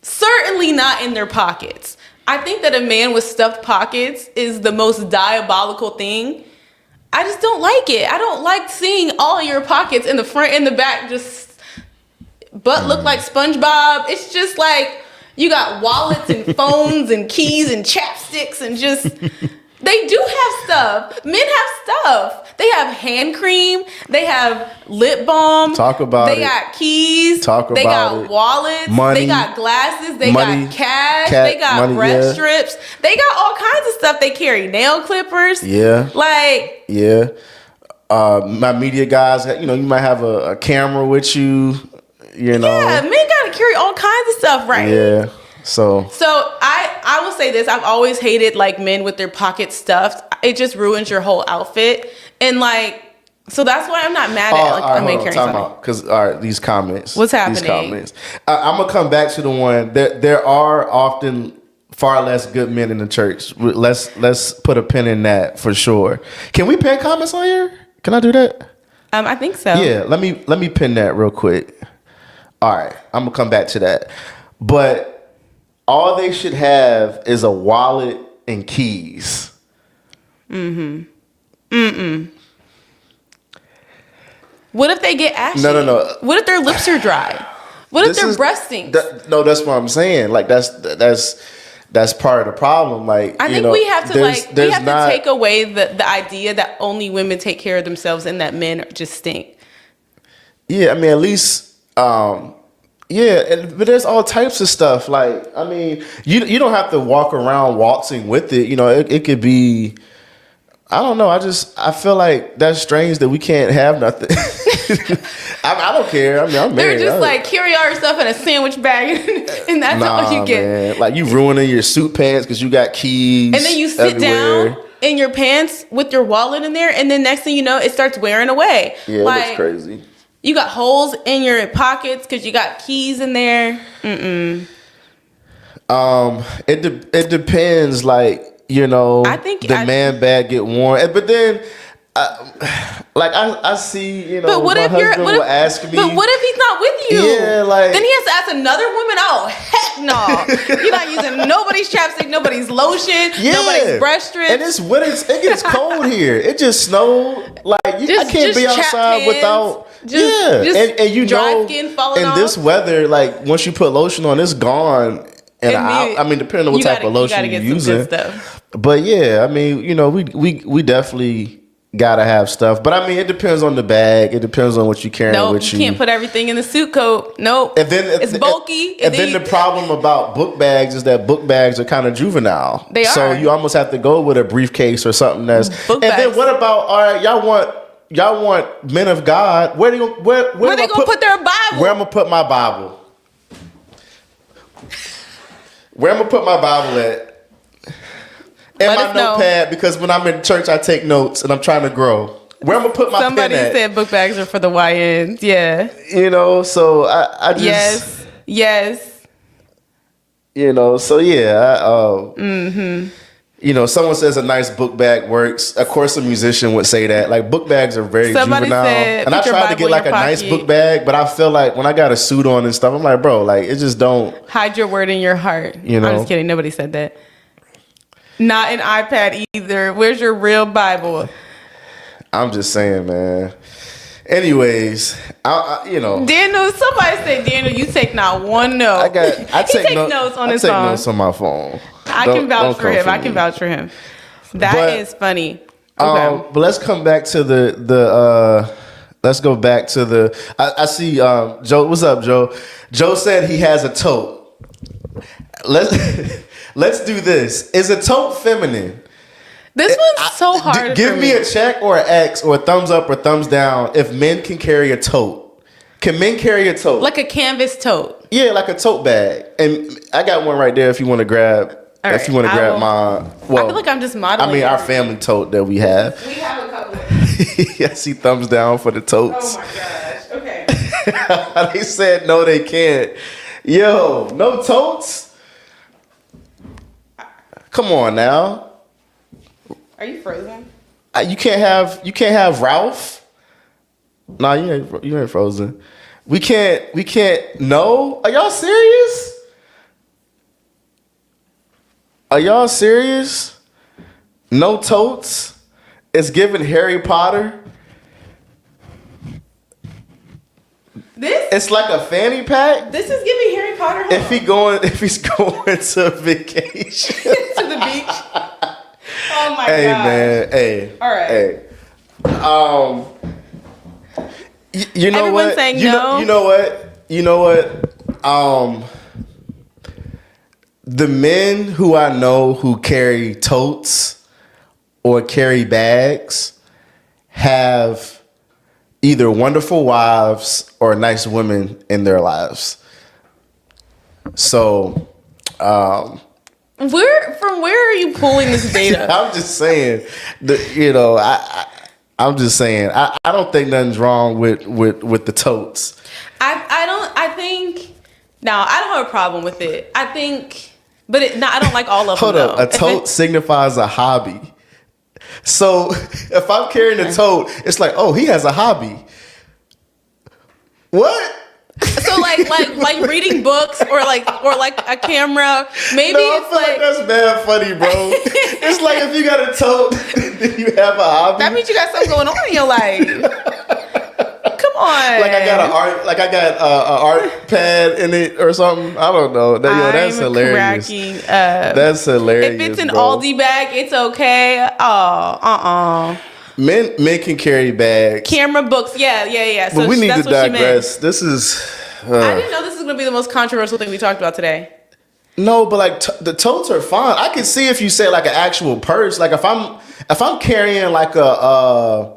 Certainly not in their pockets. I think that a man with stuffed pockets is the most diabolical thing. I just don't like it. I don't like seeing all of your pockets in the front and the back just butt look like SpongeBob. It's just like you got wallets and phones and keys and chapsticks and just... They do have stuff. Men have stuff. They have hand cream. They have lip balm. Talk about they it. They got keys. Talk they about got it. wallets. Money. They got glasses. They Money. got cash. Cat They got money, breast yeah. strips. They got all kinds of stuff they carry. Nail clippers. Yeah. Like. Yeah. My media guys, you know, you might have a camera with you, you know. Yeah, men got to carry all kinds of stuff, right? Yeah. So I will say this. I've always hated like men with their pockets stuffed. It just ruins your whole outfit. And like, so that's why I'm not mad at like a man carrying something. Because all right, these comments. What's happening? These comments. I'm gonna come back to the one that there are often far less good men in the church. Let's put a pin in that for sure. Can we pin comments on here? Can I do that? I think so. Yeah. Let me pin that real quick. All right, I'm gonna come back to that. But all they should have is a wallet and keys. What if they get ashy? No. What if their lips are dry? What if their breath stinks? No, that's what I'm saying. Like that's part of the problem. Like I think we have to to take away the idea that only women take care of themselves and that men just stink. Yeah, I mean at least but there's all types of stuff. Like, I mean, you don't have to walk around waltzing with it. You know, it could be, I don't know. I feel like that's strange that we can't have nothing. I don't care. I mean, I'm married. They're just like carry all your stuff in a sandwich bag, and that's all you get. Man. Like you ruining your suit pants because you got keys. And then you sit everywhere. down in your pants with your wallet in there, and then next thing you know, it starts wearing away. Yeah, like, that's crazy. You got holes in your pockets because you got keys in there. It depends. Like, you know, I think the man bag get worn, but then. I see, you know, but what my if husband will ask me. But what if he's not with you? Yeah, like. Then he has to ask another woman, oh, heck no. You're not using nobody's chapstick, nobody's lotion, nobody's breast strips. And it's winter, it gets cold here. It just snowed. Like, I can't be outside without. And you dry know, skin falling in off. this weather, like, once you put lotion on, it's gone. And I mean, depending on what type of lotion you're using. But yeah, I mean, you know, we definitely gotta have stuff, but I mean, it depends on the bag. It depends on what you're carrying with you. You can't put everything in the suit coat. Nope. And then it's bulky. And then the problem about book bags is that book bags are kind of juvenile. They are. So you almost have to go with a briefcase or something that's. Book and bags. Then what about? All right, y'all want men of God? Where they gonna put their Bible? Where I'm gonna put my Bible? Where I'm gonna put my Bible at? And my notepad, because when I'm in church, I take notes and I'm trying to grow. Where I'm gonna put my Somebody pen at? said book bags are for the YNs. Yeah. You know, so I just yes. You know, so yeah. You know, someone says a nice book bag works. Of course, a musician would say that. Like, book bags are very juvenile. And I tried to get like a nice book bag, but I feel like when I got a suit on and stuff, I'm like, bro, like, it just don't. Hide your word in your heart. You know? I'm just kidding. Nobody said that. Not an iPad either. Where's your real Bible? I'm just saying, man. Anyways, you know. Daniel, somebody said, Daniel, you take not one note. I take notes on his phone. I take phone. notes on my phone. I can vouch for him. I can vouch for him. That is funny. Okay. But let's come back to let's go back to the. I see Joe. What's up, Joe? Joe said he has a tote. Let's do this. Is a tote feminine? This one's so hard. Give me a check or an X or a thumbs up or thumbs down if men can carry a tote. Can men carry a tote? Like a canvas tote. Yeah, like a tote bag. And I got one right there if you want to grab. All if right, you want to grab my. Well, I feel like I'm just modeling. I mean, our family tote that we have. We have a couple of I see thumbs down for the totes. Oh my gosh. Okay. They said no, they can't. Yo, no totes? Come on now. Are you frozen? You can't have Ralph. Nah, you ain't frozen. We can't. No, are y'all serious? Are y'all serious? No totes? It's giving Harry Potter. It's like a fanny pack. This is giving Harry Potter. If he's going to vacation to the beach. Oh my god. Hey man, hey. All right. Hey. You know Everyone's what? saying no. You know what? The men who I know who carry totes or carry bags have either wonderful wives or nice women in their lives. So, From where are you pulling this data? I'm just saying, I'm just saying, I don't think nothing's wrong with the totes. I think I don't have a problem with it. I think, but I don't like all of them. Hold up, a tote signifies a hobby. So if I'm carrying a tote, it's like, oh, he has a hobby. What? So like reading books or like a camera. Maybe I feel like that's bad funny, bro. It's like if you got a tote, then you have a hobby. That means you got something going on in your life. Come on. Like I got an art pad in it or something. I don't know. That's hilarious. That's hilarious. If it's an bro. Aldi bag, it's okay. Oh, Men can carry bags. Camera books, yeah. So but we need to digress. This is. I didn't know this was gonna be the most controversial thing we talked about today. No, but like the totes are fine. I can see if you say like an actual purse. Like if I'm carrying like a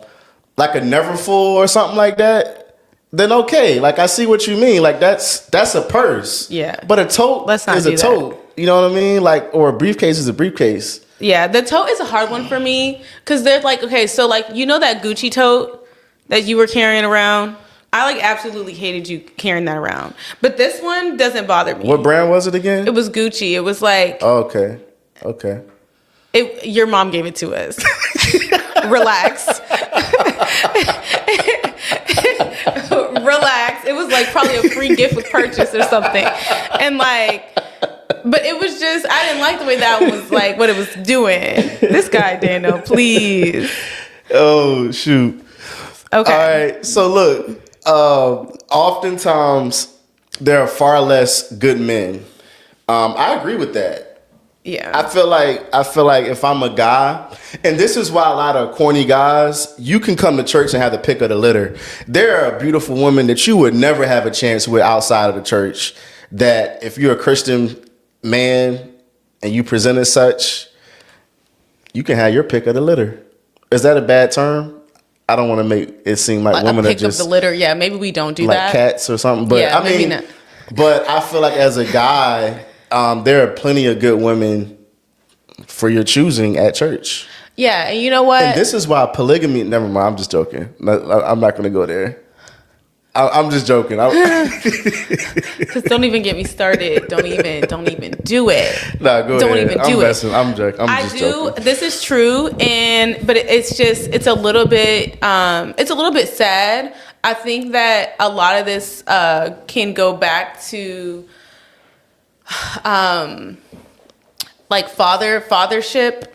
Neverfull or something like that, then okay. Like I see what you mean. Like that's a purse. Yeah. But a tote is a tote. You know what I mean? Like, or a briefcase is a briefcase. Yeah, the tote is a hard one for me because they're like, okay, so like, you know that Gucci tote that you were carrying around? I like absolutely hated you carrying that around. But this one doesn't bother me. What brand was it again? It was Gucci. It was like... Oh, okay. Your mom gave it to us. Relax. Relax. It was like probably a free gift with purchase or something. And like... But it was just, I didn't like the way that was like what it was doing. This guy, Daniel, please. Oh, shoot. Okay. All right. So look, oftentimes there are far less good men. I agree with that. Yeah. I feel like if I'm a guy, and this is why a lot of corny guys, you can come to church and have the pick of the litter. There are beautiful women that you would never have a chance with outside of the church, that if you're a Christian man and you present as such, you can have your pick of the litter. Is that a bad term? I don't want to make it seem like women are just of the litter. Yeah, maybe we don't do like that. cats or something. But yeah, I mean, not. But I feel like as a guy, there are plenty of good women for your choosing at church. Yeah, and you know what? And this is why polygamy. Never mind. I'm just joking. I'm not going to go there. I'm just joking. Just don't even get me started. Don't even do it. Nah, go Don't ahead. even do it. I'm joking. I'm just joking. This is true, but it's a little bit sad. I think that a lot of this can go back to like fathership.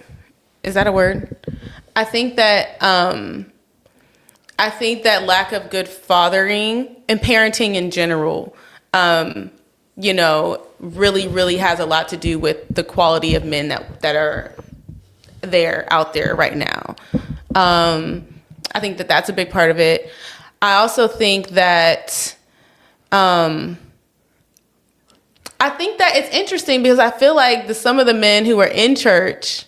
Is that a word? I think that lack of good fathering and parenting in general, really has a lot to do with the quality of men that are out there right now. I think that that's a big part of it. I also think that it's interesting because I feel like some of the men who are in church.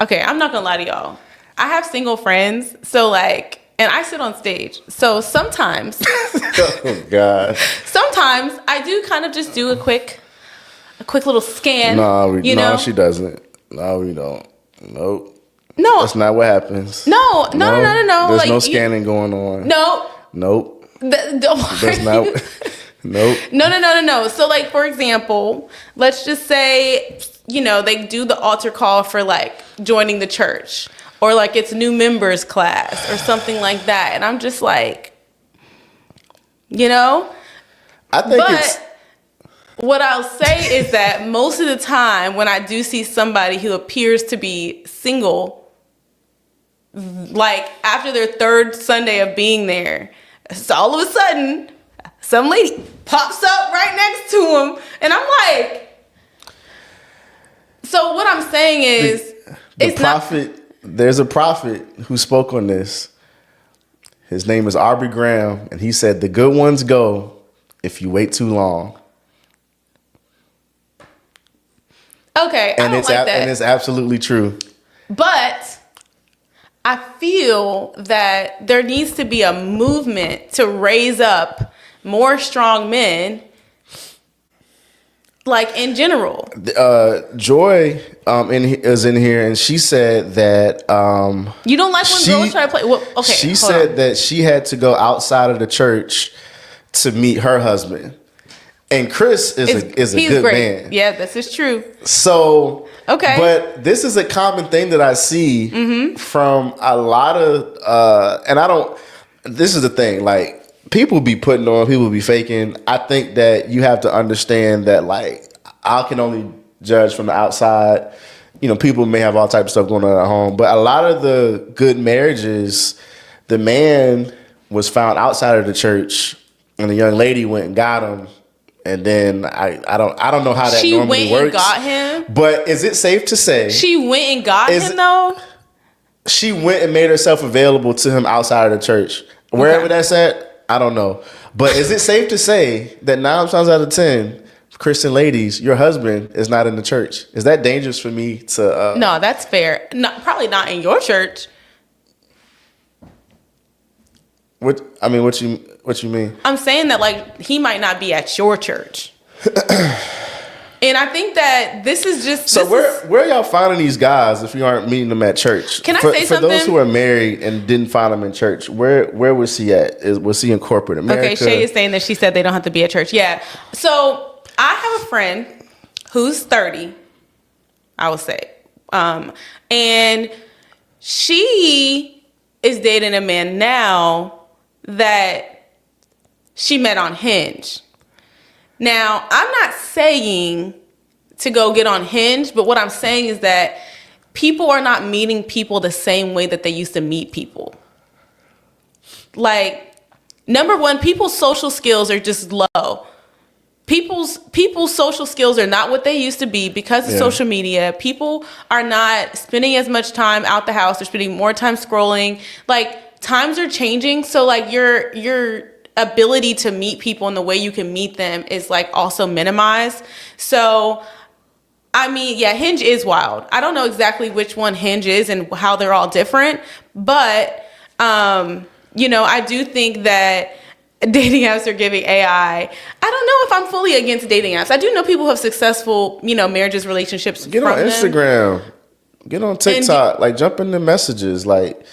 Okay, I'm not gonna lie to y'all. I have single friends, so like. And I sit on stage. So sometimes, oh God. Sometimes I do kind of just do a quick little scan. No, she doesn't. No, we don't. Nope. No. That's not what happens. No. There's like, no scanning going on. No. Nope. That's not. Nope. No. So like, for example, let's just say, they do the altar call for like joining the church. Or like it's new members class or something like that. And I'm just like, I think what I'll say is that most of the time when I do see somebody who appears to be single, like after their third Sunday of being there, so all of a sudden, some lady pops up right next to him. And I'm like, so what I'm saying is, there's a prophet who spoke on this. His name is Aubrey Graham, and he said, the good ones go if you wait too long. Okay, and I don't like that. And it's absolutely true. But I feel that there needs to be a movement to raise up more strong men. Like in general, Joy is in here, and she said that you don't like when girls try to play. Well, okay, she said that she had to go outside of the church to meet her husband, and Chris is a good great. man. Yeah, this is true. So okay, but this is a common thing that I see from a lot of, and I don't. This is the thing, like. People be putting on, people be faking. I think that you have to understand that, like, I can only judge from the outside. People may have all types of stuff going on at home, but a lot of the good marriages, the man was found outside of the church, and the young lady went and got him. And then I don't know how that normally works. She went and got him? But is it safe to say she went and got him though? She went and made herself available to him outside of the church, wherever that's at. I don't know. But is it safe to say that 9 times out of 10, Christian ladies, your husband is not in the church? Is that dangerous for me to... No, that's fair. Probably not in your church. What you mean? I'm saying that, like, he might not be at your church. And I think that this is just... So where are y'all finding these guys if you aren't meeting them at church? Can I say something? For those who are married and didn't find them in church, where was he at? Was he in corporate America? Okay, Shay is saying that she said they don't have to be at church. Yeah. So I have a friend who's 30, I would say. And she is dating a man now that she met on Hinge. Now, I'm not saying to go get on Hinge, but what I'm saying is that people are not meeting people the same way that they used to meet people. Like, number one, people's social skills are just low. People's social skills are not what they used to be because of social media. People are not spending as much time out the house. They're spending more time scrolling. Like, times are changing. So, like, your ability to meet people and the way you can meet them is like also minimized. So, I mean, yeah, Hinge is wild. I don't know exactly which one Hinge is and how they're all different, but, I do think that dating apps are giving AI. I don't know if I'm fully against dating apps. I do know people who have successful, marriages, relationships. Get on Instagram. Get on TikTok. Like, jump in the messages. Like,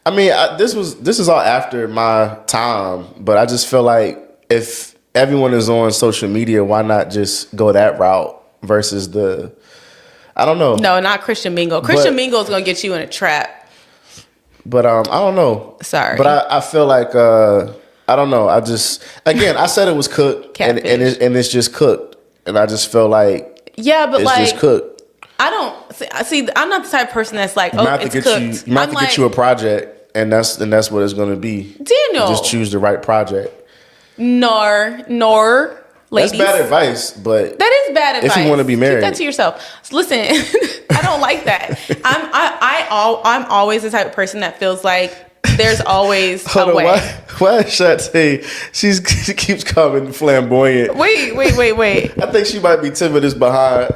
I mean, this is all after my time, but I just feel like if everyone is on social media, why not just go that route versus I don't know. No, not Christian Mingle. Christian Mingle is gonna get you in a trap. But I don't know. Sorry. But I feel like I don't know. I just I said it was cooked and it's just cooked, and I just feel like but it's just cooked. I don't see. I'm not the type of person that's like, You oh, might have it's to cooked. you might have to get you a project, and that's what it's going to be. Daniel, You just choose the right project. Nor, ladies. That's bad advice, but that is bad advice. If you want to be married, keep that to yourself. So listen, I don't like that. I'm always the type of person that feels like there's always a way. Why is Shantae? She keeps coming flamboyant. Wait. I think she might be timid as behind.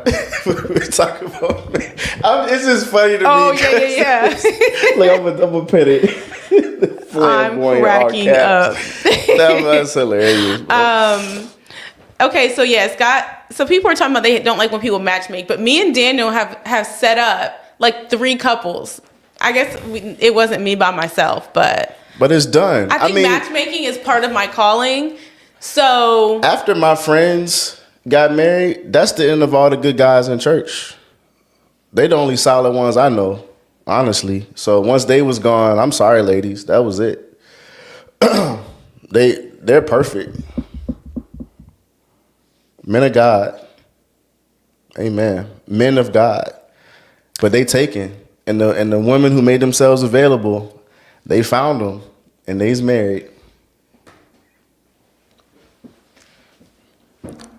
We're talking about me. It's just funny to me. Oh, yeah. Like, I'm gonna put it. I'm cracking up. That's hilarious. Okay, so yeah, Scott. So people are talking about they don't like when people matchmake, but me and Daniel have set up like 3 couples. I guess it wasn't me by myself, but it's done. I think matchmaking is part of my calling. So after my friends got married, that's the end of all the good guys in church. They the only solid ones I know, honestly. So once they was gone, I'm sorry, ladies, that was it. They're perfect. Men of God. Amen. Men of God. But they taken. And the women who made themselves available, they found them, and they's married.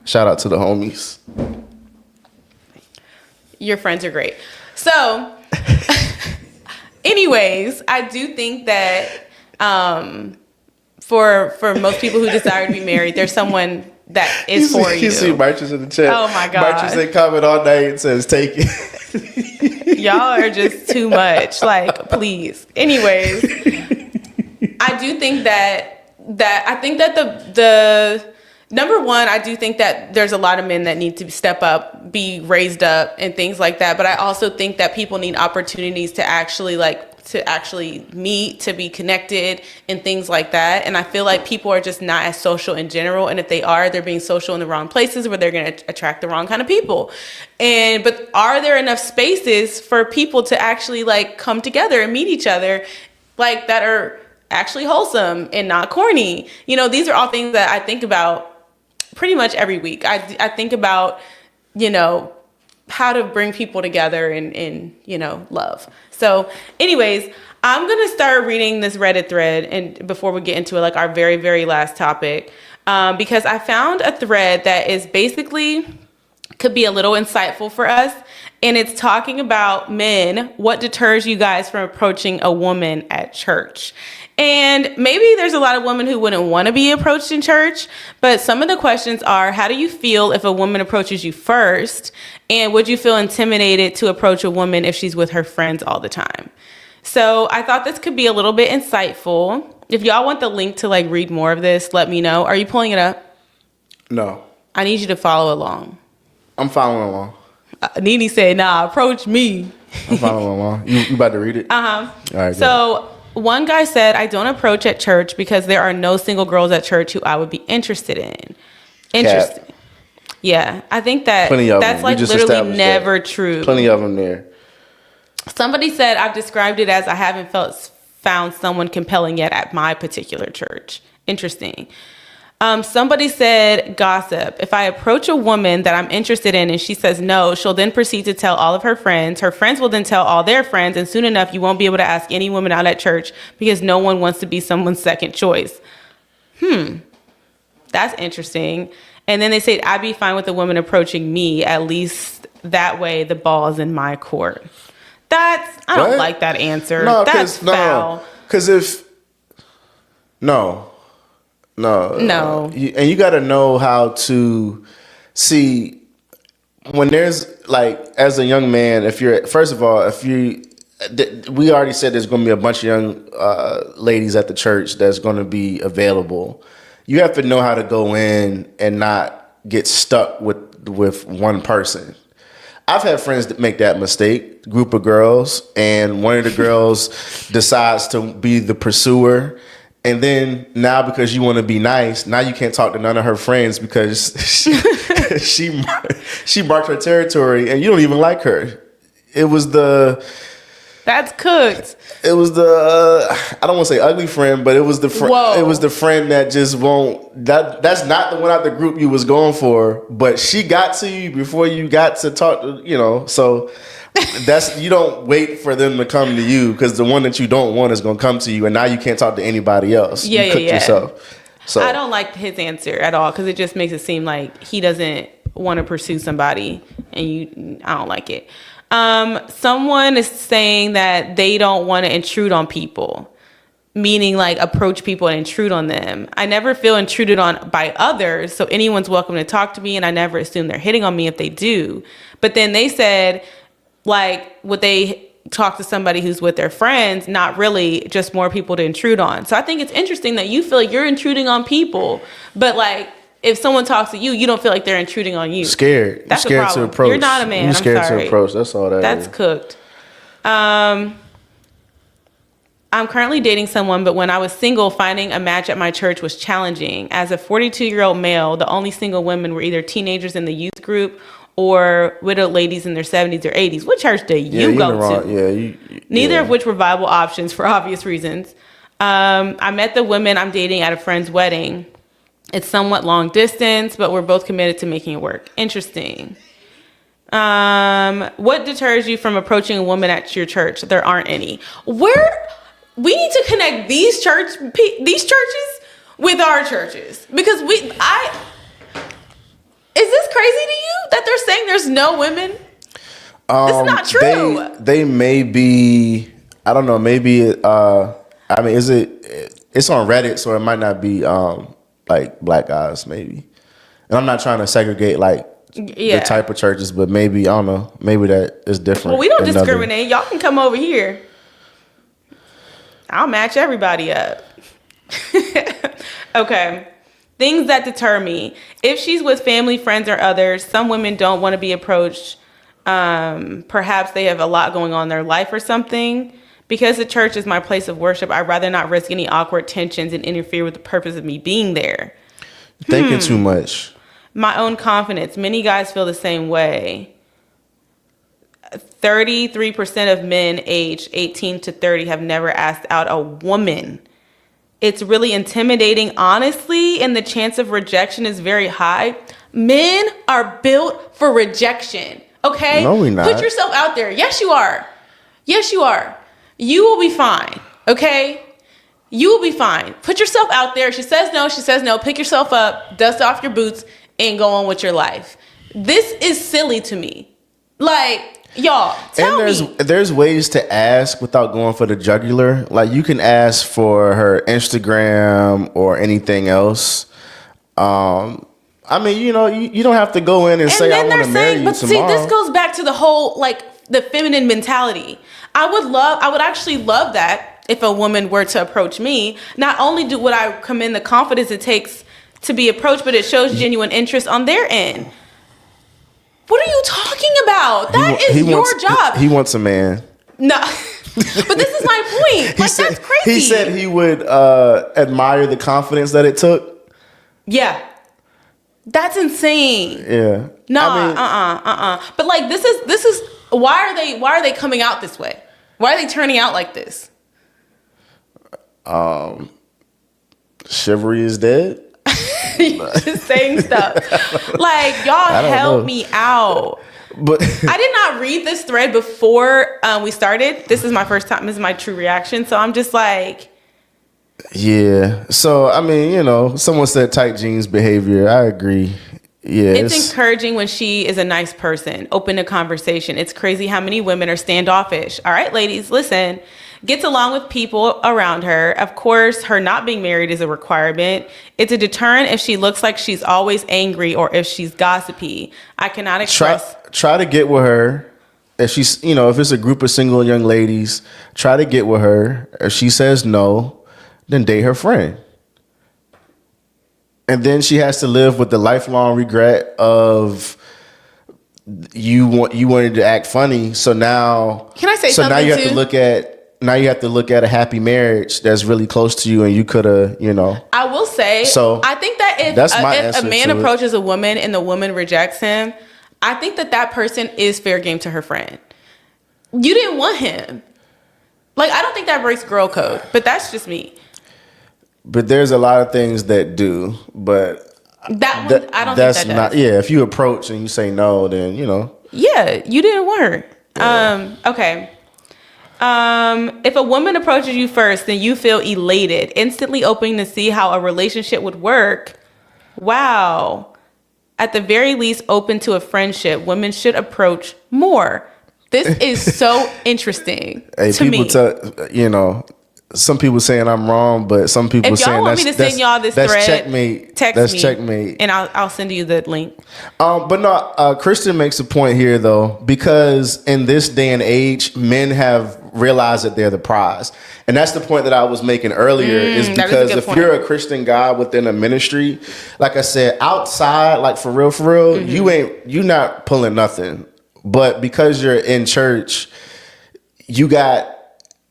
Shout out to the homies. Your friends are great. So, anyways, I do think that for most people who desire to be married, there's someone that is for you. You see Marches in the chat. Oh my God. Marches they comment all night and says, take it. Y'all are just too much. Like, please. Anyways, I do think that the number one, I do think that there's a lot of men that need to step up, be raised up, and things like that. But I also think that people need opportunities to actually meet, to be connected, and things like that. And I feel like people are just not as social in general. And if they are, they're being social in the wrong places where they're going to attract the wrong kind of people. But are there enough spaces for people to actually like come together and meet each other, like that are actually wholesome and not corny? You know, these are all things that I think about pretty much every week. I think about, you know, how to bring people together in you know, love. So anyways, I'm going to start reading this Reddit thread and before we get into it, like our very, very last topic, because I found a thread that is basically could be a little insightful for us. And it's talking about men, what deters you guys from approaching a woman at church? And maybe there's a lot of women who wouldn't want to be approached in church, but some of the questions are, how do you feel if a woman approaches you first? And would you feel intimidated to approach a woman if she's with her friends all the time? So I thought this could be a little bit insightful. If y'all want the link to like read more of this, let me know. Are you pulling it up? No. I need you to follow along. I'm following along. Nene said, nah, approach me. I'm following along. You about to read it? Uh-huh. All right, so one guy said, I don't approach at church because there are no single girls at church who I would be interested in. Interesting. Cap. Yeah, I think that that's like literally never true. Plenty of them there. Somebody said, I've described it as I haven't found someone compelling yet at my particular church. Interesting. Somebody said, gossip. If I approach a woman that I'm interested in and she says no, she'll then proceed to tell all of her friends. Her friends will then tell all their friends. And soon enough, you won't be able to ask any woman out at church because no one wants to be someone's second choice. That's interesting. And then they said, I'd be fine with a woman approaching me. At least that way the ball's in my court. I don't like that answer. No, that's foul. Because No. And you got to know how to see when there's like, as a young man, we already said there's going to be a bunch of young ladies at the church that's going to be available. You have to know how to go in and not get stuck with one person. I've had friends that make that mistake, group of girls, and one of the girls decides to be the pursuer. And then now because you want to be nice, now you can't talk to none of her friends because she marked her territory and you don't even like her. It was the... That's cooked. It was the I don't want to say ugly friend, but it was the friend. It was the friend that just won't. That's not the one out the group you was going for. But she got to you before you got to talk to So that's you don't wait for them to come to you because the one that you don't want is going to come to you, and now you can't talk to anybody else. You cooked yourself. So I don't like his answer at all because it just makes it seem like he doesn't want to pursue somebody, and I don't like it. Someone is saying that they don't want to intrude on people, meaning like approach people and intrude on them. I never feel intruded on by others, so anyone's welcome to talk to me, and I never assume they're hitting on me if they do. But then they said, like, would they talk to somebody who's with their friends? Not really, just more people to intrude on. So I think it's interesting that you feel like you're intruding on people, but like, if someone talks to you, you don't feel like they're intruding on you. Scared. That's scared a problem. to approach. You're not a man. You're scared I'm sorry. to approach. That's all That's cooked. I'm currently dating someone, but when I was single, finding a match at my church was challenging. As a 42-year-old male, the only single women were either teenagers in the youth group or widowed ladies in their 70s or 80s. What church do you go to? Yeah, Neither of which were viable options for obvious reasons. I met the women I'm dating at a friend's wedding. It's somewhat long distance, but we're both committed to making it work. Interesting. What deters you from approaching a woman at your church? There aren't any. We need to connect these churches with our churches because is this crazy to you that they're saying there's no women? It's not true. They may be. I don't know. Maybe. It's on Reddit, so it might not be. Like black guys, maybe. And I'm not trying to segregate like the type of churches, but maybe, I don't know, maybe that is different. Well, we don't discriminate. Y'all can come over here. I'll match everybody up. Okay. Things that deter me. If she's with family, friends, or others, some women don't want to be approached. Perhaps they have a lot going on in their life or something. Because the church is my place of worship, I'd rather not risk any awkward tensions and interfere with the purpose of me being there. Thinking too much. My own confidence. Many guys feel the same way. 33% of men aged 18 to 30 have never asked out a woman. It's really intimidating, honestly, and the chance of rejection is very high. Men are built for rejection, okay? No, we're not. Put yourself out there. Yes, you are. Yes, you are. You will be fine, okay? You will be fine. Put yourself out there. She says no, she says no. Pick yourself up, dust off your boots, and go on with your life. This is silly to me. Like, y'all, tell me. There's ways to ask without going for the jugular. Like, you can ask for her Instagram or anything else. I mean, you don't have to go in and say, I want to marry you tomorrow. See, this goes back to the whole, like, the feminine mentality. I would actually love that if a woman were to approach me. Not only would I commend the confidence it takes to be approached, but it shows genuine interest on their end. What are you talking about? That is your job. He wants a man. No. But this is my point. That's crazy. He said he would admire the confidence that it took. Yeah. That's insane. Yeah. No, But like this is why are they coming out this way? Why are they turning out like this? Chivalry is dead. Just saying stuff. Like, y'all help me out. But I did not read this thread before we started. This is my first time. This is my true reaction. So I'm just like, yeah. So I mean, someone said tight jeans behavior. I agree. Yeah, it's encouraging when she is a nice person, open to conversation. It's crazy how many women are standoffish. All right, ladies, listen. Gets along with people around her. Of course, her not being married is a requirement. It's a deterrent if she looks like she's always angry or if she's gossipy. I cannot express. Try to get with her. If she's, if it's a group of single young ladies, try to get with her. If she says no, then date her friend. And then she has to live with the lifelong regret of you wanted to act funny, so now Can I say so something now you have too? to look at a happy marriage that's really close to you, and you could have, I will say, So, I think that that's my if a answer man to it. approaches a woman and the woman rejects him, I think that person is fair game to her friend. You didn't want him. Like, I don't think that breaks girl code, but that's just me. But there's a lot of things that do, but That one, I don't think that's that does. not. Yeah, if you approach and you say no, then Yeah, you didn't want her. Okay. If a woman approaches you first, then you feel elated, instantly open to see how a relationship would work. Wow. At the very least, open to a friendship. Women should approach more. This is so interesting to me. Some people saying I'm wrong, but some people If y'all saying want me to send y'all this that's thread, checkmate. text That's me, checkmate. and I'll send you the link. But no, Kristen makes a point here though, because in this day and age, men have realized that they're the prize, and that's the point that I was making earlier. Is that is a because good if point. you're a Christian guy within a ministry, like I said, outside, like for real, Mm-hmm. you're not pulling nothing. But because you're in church, you got.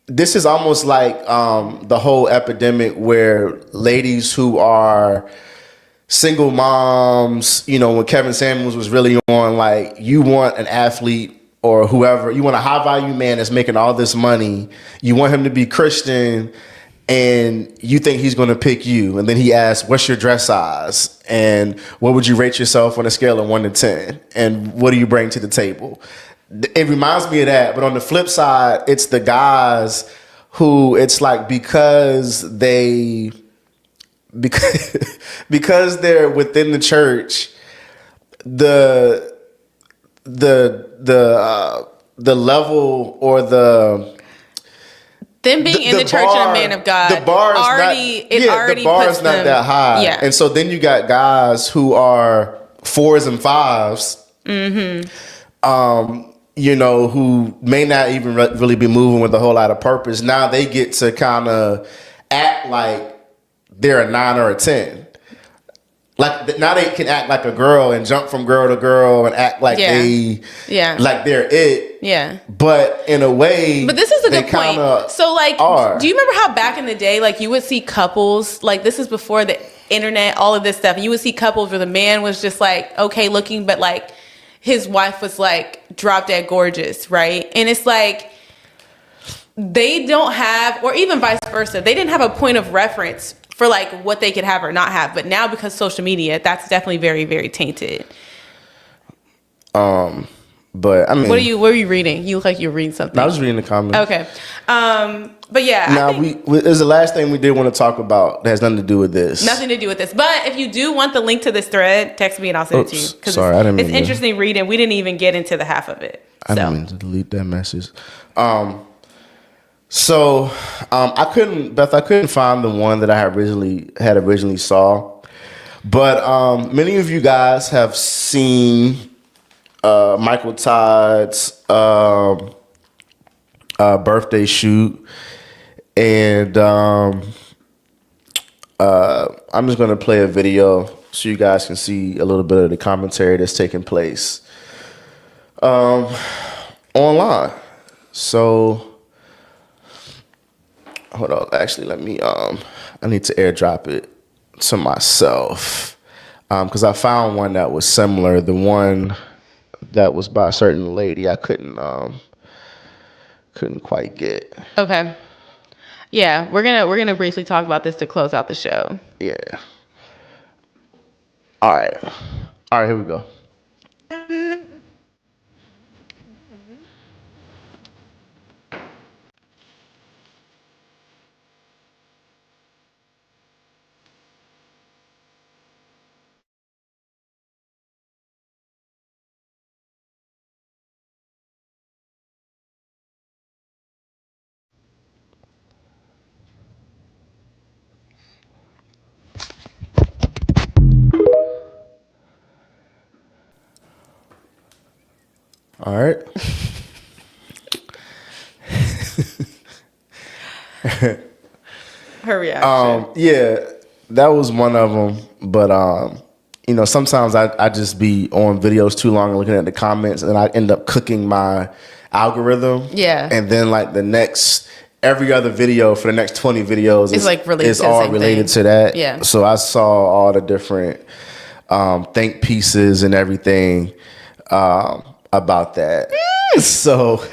This is almost like the whole epidemic where ladies who are single moms, when Kevin Samuels was really on, like, you want an athlete or whoever, you want a high value man that's making all this money, you want him to be Christian, and you think he's going to pick you. And then he asks, what's your dress size? And what would you rate yourself on a scale of 1 to 10? And what do you bring to the table? It reminds me of that. But on the flip side, it's the guys who it's like because they're within the church, the level or them being in the church and a man of God, the bar is already not puts them, that high. Yeah. And so then you got guys who are 4s and 5s, who may not even really be moving with a whole lot of purpose. Now they get to kind of act like they're a 9 or a 10. Like now they can act like a girl and jump from girl to girl and act like like they're it. Yeah. But in a way, but this is a good point. So like, do you remember how back in the day, like you would see couples, like this is before the internet, all of this stuff, and you would see couples where the man was just like okay looking, but like his wife was like drop dead gorgeous, right? And it's like they don't have, or even vice versa, they didn't have a point of reference for like what they could have or not have. But now because social media, that's definitely very, very tainted. But I mean, what are you reading? You look like you're reading something. I was reading the comments. Okay. But yeah. Now is the last thing we did want to talk about that has nothing to do with this. Nothing to do with this. But if you do want the link to this thread, text me and I'll send it to you. Sorry, I didn't mean it's interesting reading. We didn't even get into the half of it. I didn't mean to delete that message. So I couldn't find the one that I had originally saw. But many of you guys have seen Michael Todd's birthday shoot, and I'm just gonna play a video so you guys can see a little bit of the commentary that's taking place online. So hold on, actually let me I need to airdrop it to myself because I found one that was similar. The one that was by a certain lady I couldn't quite get. Okay. Yeah, we're gonna briefly talk about this to close out the show. Yeah. All right, here we go. All right. Her reaction. Yeah, that was one of them. But sometimes I just be on videos too long and looking at the comments, and I end up cooking my algorithm. Yeah. And then like every other video for the next 20 videos It's like related is to the all same related thing. to that. Yeah. So I saw all the different think pieces and everything about that. So,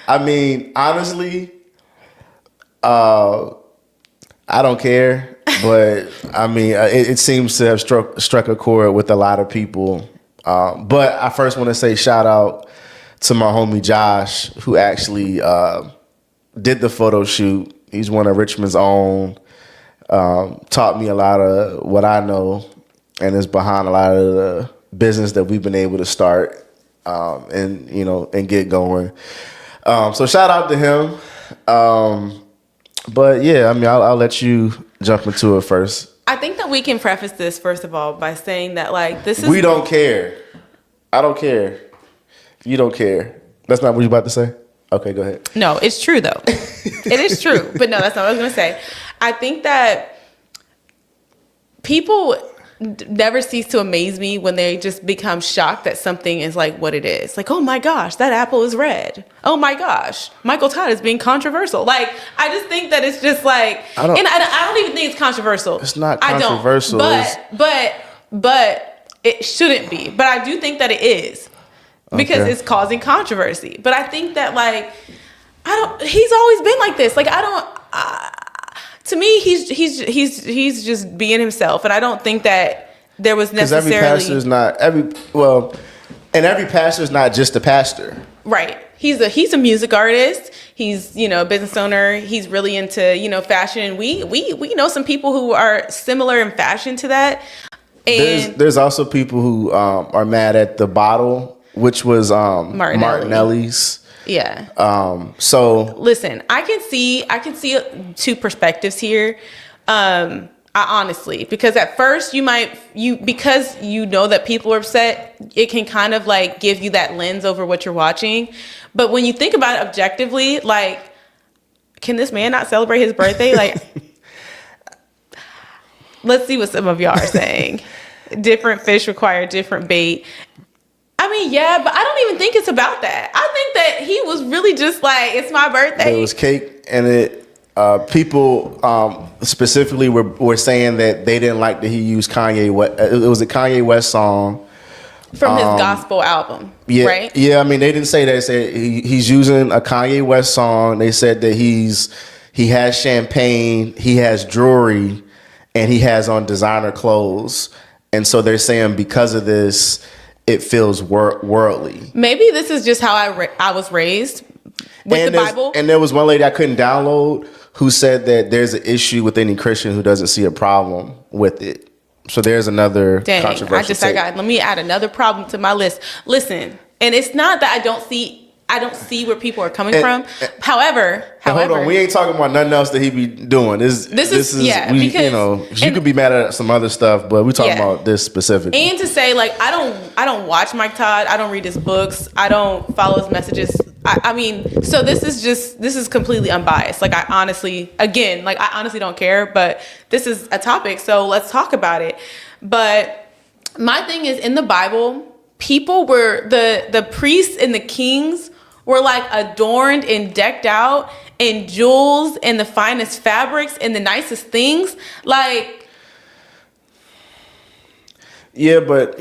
I mean, honestly, I don't care, but I mean, it seems to have struck a chord with a lot of people. But I first want to say shout out to my homie Josh, who actually did the photo shoot. He's one of Richmond's own. Taught me a lot of what I know, and is behind a lot of the business that we've been able to start and get going. So shout out to him. But yeah, I mean, I'll let you jump into it first. I think that we can preface this first of all by saying that like this is We don't care. I don't care. You don't care. That's not what you're about to say? Okay, go ahead. No, it's true though. It is true. But no, that's not what I was going to say. I think that people never cease to amaze me when they just become shocked that something is like what it is. Like, oh my gosh, that apple is red. Oh my gosh, Michael Todd is being controversial. Like, I just think that it's just like, I don't even think it's controversial. It's not controversial. But it shouldn't be. But I do think that it is. Because it's causing controversy. But I think that like, he's always been like this. Like, to me, he's just being himself. And I don't think that there was necessarily. Because every pastor is not just a pastor. Right. He's a music artist. He's, a business owner. He's really into, fashion. We know some people who are similar in fashion to that. And there's also people who are mad at the bottle, which was Martinelli's. Yeah. So listen, I can see two perspectives here. I honestly, because at first because you know that people are upset, it can kind of like give you that lens over what you're watching. But when you think about it objectively, like, can this man not celebrate his birthday? Like, let's see what some of y'all are saying. Different fish require different bait. I mean, yeah, but I don't even think it's about that. I think that he was really just like, it's my birthday. It was cake, and people specifically were saying that they didn't like that he used Kanye West. It was a Kanye West song from his gospel album, yeah, right? Yeah, I mean, they didn't say that. They said he's using a Kanye West song. They said that he has champagne, he has jewelry, and he has on designer clothes. And so they're saying because of this, it feels worldly. Maybe this is just how I was raised with the Bible. And there was one lady I couldn't download who said that there's an issue with any Christian who doesn't see a problem with it. So there's another controversial take. Let me add another problem to my list. Listen, and it's not that I don't see where people are coming from. However, hold on, we ain't talking about nothing else that he be doing. This is you could be mad at some other stuff, but we talking about this specifically. And to say like I don't watch Mike Todd, I don't read his books, I don't follow his messages. I mean, so this is completely unbiased. Like I honestly don't care, but this is a topic, so let's talk about it. But my thing is, in the Bible, people were the priests and the kings were like adorned and decked out in jewels and the finest fabrics and the nicest things. Like, yeah, but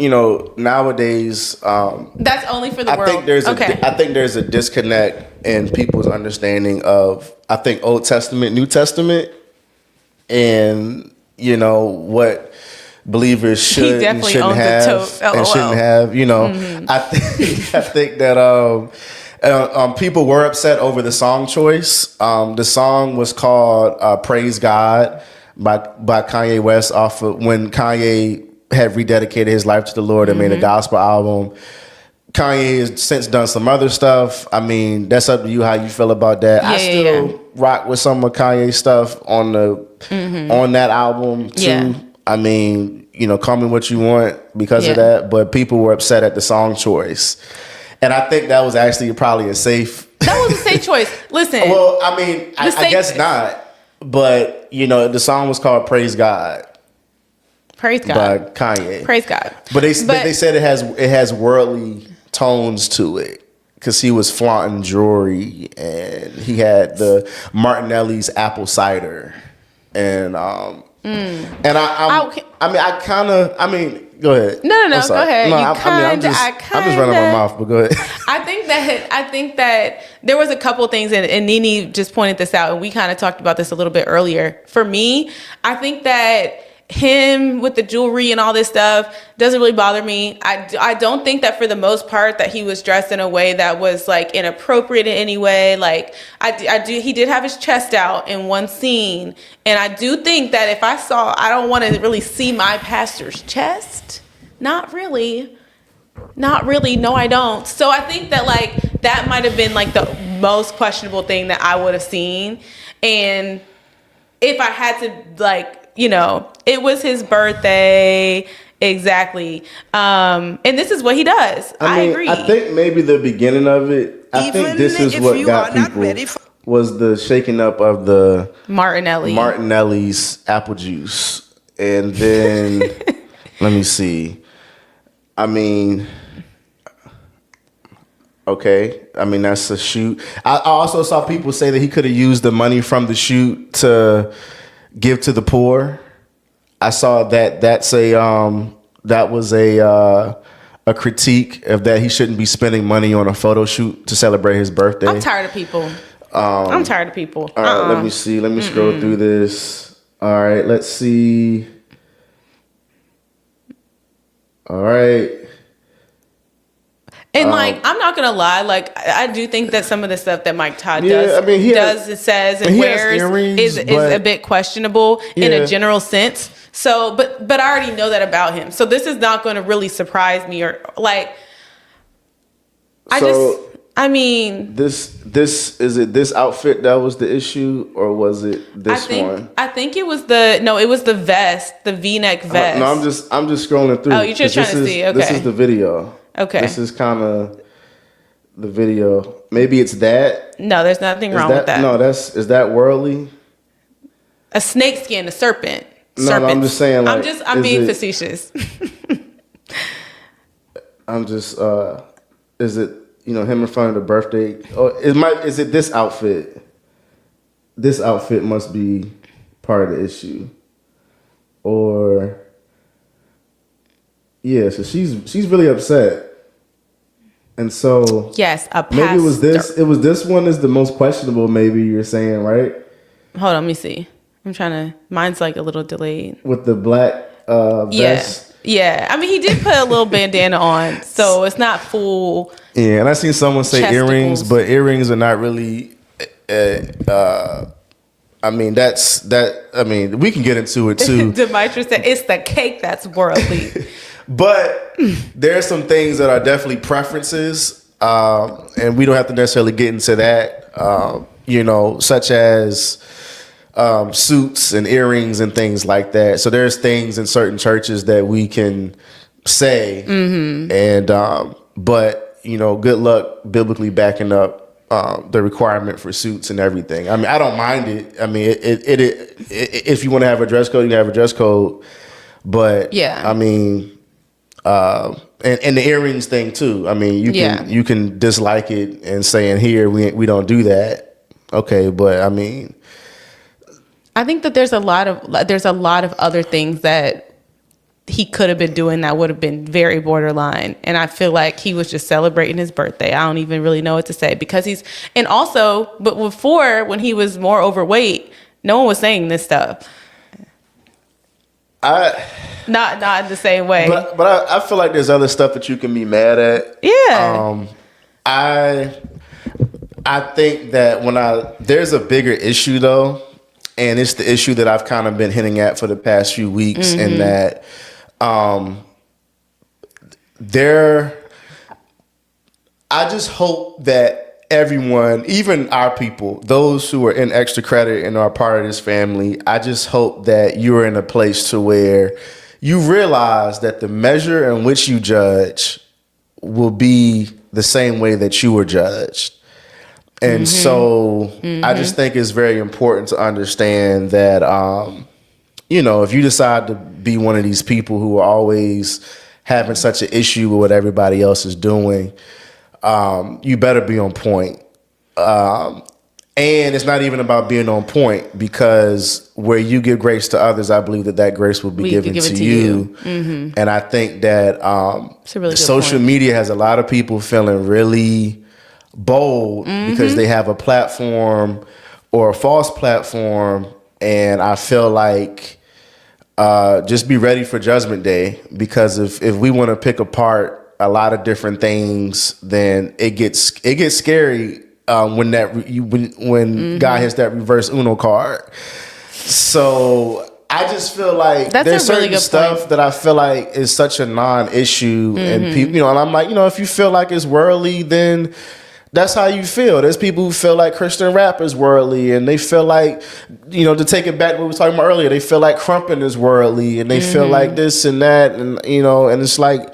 nowadays, that's only for the world. I think there's a disconnect in people's understanding of, I think, Old Testament, New Testament, and what believers should and shouldn't have. Mm-hmm. I think that people were upset over the song choice. The song was called "Praise God" by Kanye West off of when Kanye had rededicated his life to the Lord and made a gospel album. Kanye has since done some other stuff. I mean, that's up to you how you feel about that. I still rock with some of Kanye's stuff on that album too. Yeah. I mean, call me what you want because of that, but people were upset at the song choice. And I think that was actually probably a safe... That was a safe choice. Listen. Well, I mean, I guess not. But, the song was called Praise God. Praise God. by Kanye. Praise God. But they said it has worldly tones to it because he was flaunting jewelry and he had the Martinelli's apple cider and go ahead. No, go ahead. No, I'm just running my mouth, but go ahead. I think that there was a couple things, and Nene just pointed this out, and we kind of talked about this a little bit earlier. For me, I think that him with the jewelry and all this stuff doesn't really bother me. I don't think that for the most part that he was dressed in a way that was like inappropriate in any way. Like he did have his chest out in one scene, and I do think that if I don't want to really see my pastor's chest. Not really. No, I don't. So I think that like that might have been like the most questionable thing that I would have seen, and if I had to like. It was his birthday. Exactly. And this is what he does. I agree. I think maybe the beginning of it, I think this is what got people was the shaking up of the Martinelli's apple juice. And then, let me see. Okay. That's a shoot. I also saw people say that he could have used the money from the shoot to give to the poor. I saw that that was a critique of that he shouldn't be spending money on a photo shoot to celebrate his birthday. I'm tired of people. All right, let me see. Let me scroll through this. All right, let's see. All right. And I'm not gonna lie, I do think that some of the stuff that Mike Todd says and wears is a bit questionable in a general sense. So, but I already know that about him. So this is not going to really surprise me or this outfit that was the issue, or was it this one? I think it was the vest, the V-neck vest. No, I'm just scrolling through. Oh, you're just trying to see. Okay, this is the video. Okay. This is kind of the video. Maybe it's that. No, there's nothing wrong with that. No, is that worldly? A snake skin, a serpent. No, I'm just saying. I'm being facetious. I'm just. Is it him in front of the birthday? Oh, is it this outfit? This outfit must be part of the issue, or. Yeah, so she's really upset. And so yes, maybe it was this one is the most questionable, maybe you're saying, right? Hold on, let me see. I'm trying to mine's like a little delayed. With the black vest. Yeah. He did put a little bandana on, so it's not full. Yeah, and I seen someone say chesticles. Earrings, but earrings are not really we can get into it too. Demetra said it's the cake that's worldly. But there's some things that are definitely preferences, and we don't have to necessarily get into that, such as suits and earrings and things like that. So there's things in certain churches that we can say, and but good luck biblically backing up the requirement for suits and everything. I don't mind it. If you want to have a dress code, you can have a dress code. But yeah, and the earrings thing too. You can dislike it and saying here we don't do that. Okay, but I think that there's a lot of other things that he could have been doing that would have been very borderline, and I feel like he was just celebrating his birthday. I don't even really know what to say because but before when he was more overweight, no one was saying this stuff. Not in the same way. But I feel like there's other stuff that you can be mad at. Yeah. I think that there's a bigger issue though, and it's the issue that I've kind of been hinting at for the past few weeks, in that I just hope that everyone, even our people, those who are in extra credit and are part of this family, I just hope that you're in a place to where you realize that the measure in which you judge will be the same way that you were judged. And so I just think it's very important to understand that if you decide to be one of these people who are always having such an issue with what everybody else is doing, you better be on point. And it's not even about being on point, because where you give grace to others, I believe that grace will be given to you. Mm-hmm. And I think that really social media has a lot of people feeling really bold because they have a platform or a false platform. And I feel like just be ready for Judgment Day, because if we want to pick apart a lot of different things, then it gets scary when God hits that reverse Uno card. So I just feel like there's certain stuff that I feel like is such a non-issue, and people, and I'm like, if you feel like it's worldly, then that's how you feel. There's people who feel like Christian rap is worldly, and they feel like, to take it back to what we were talking about earlier, they feel like crumping is worldly, and they feel like this and that, and and it's like,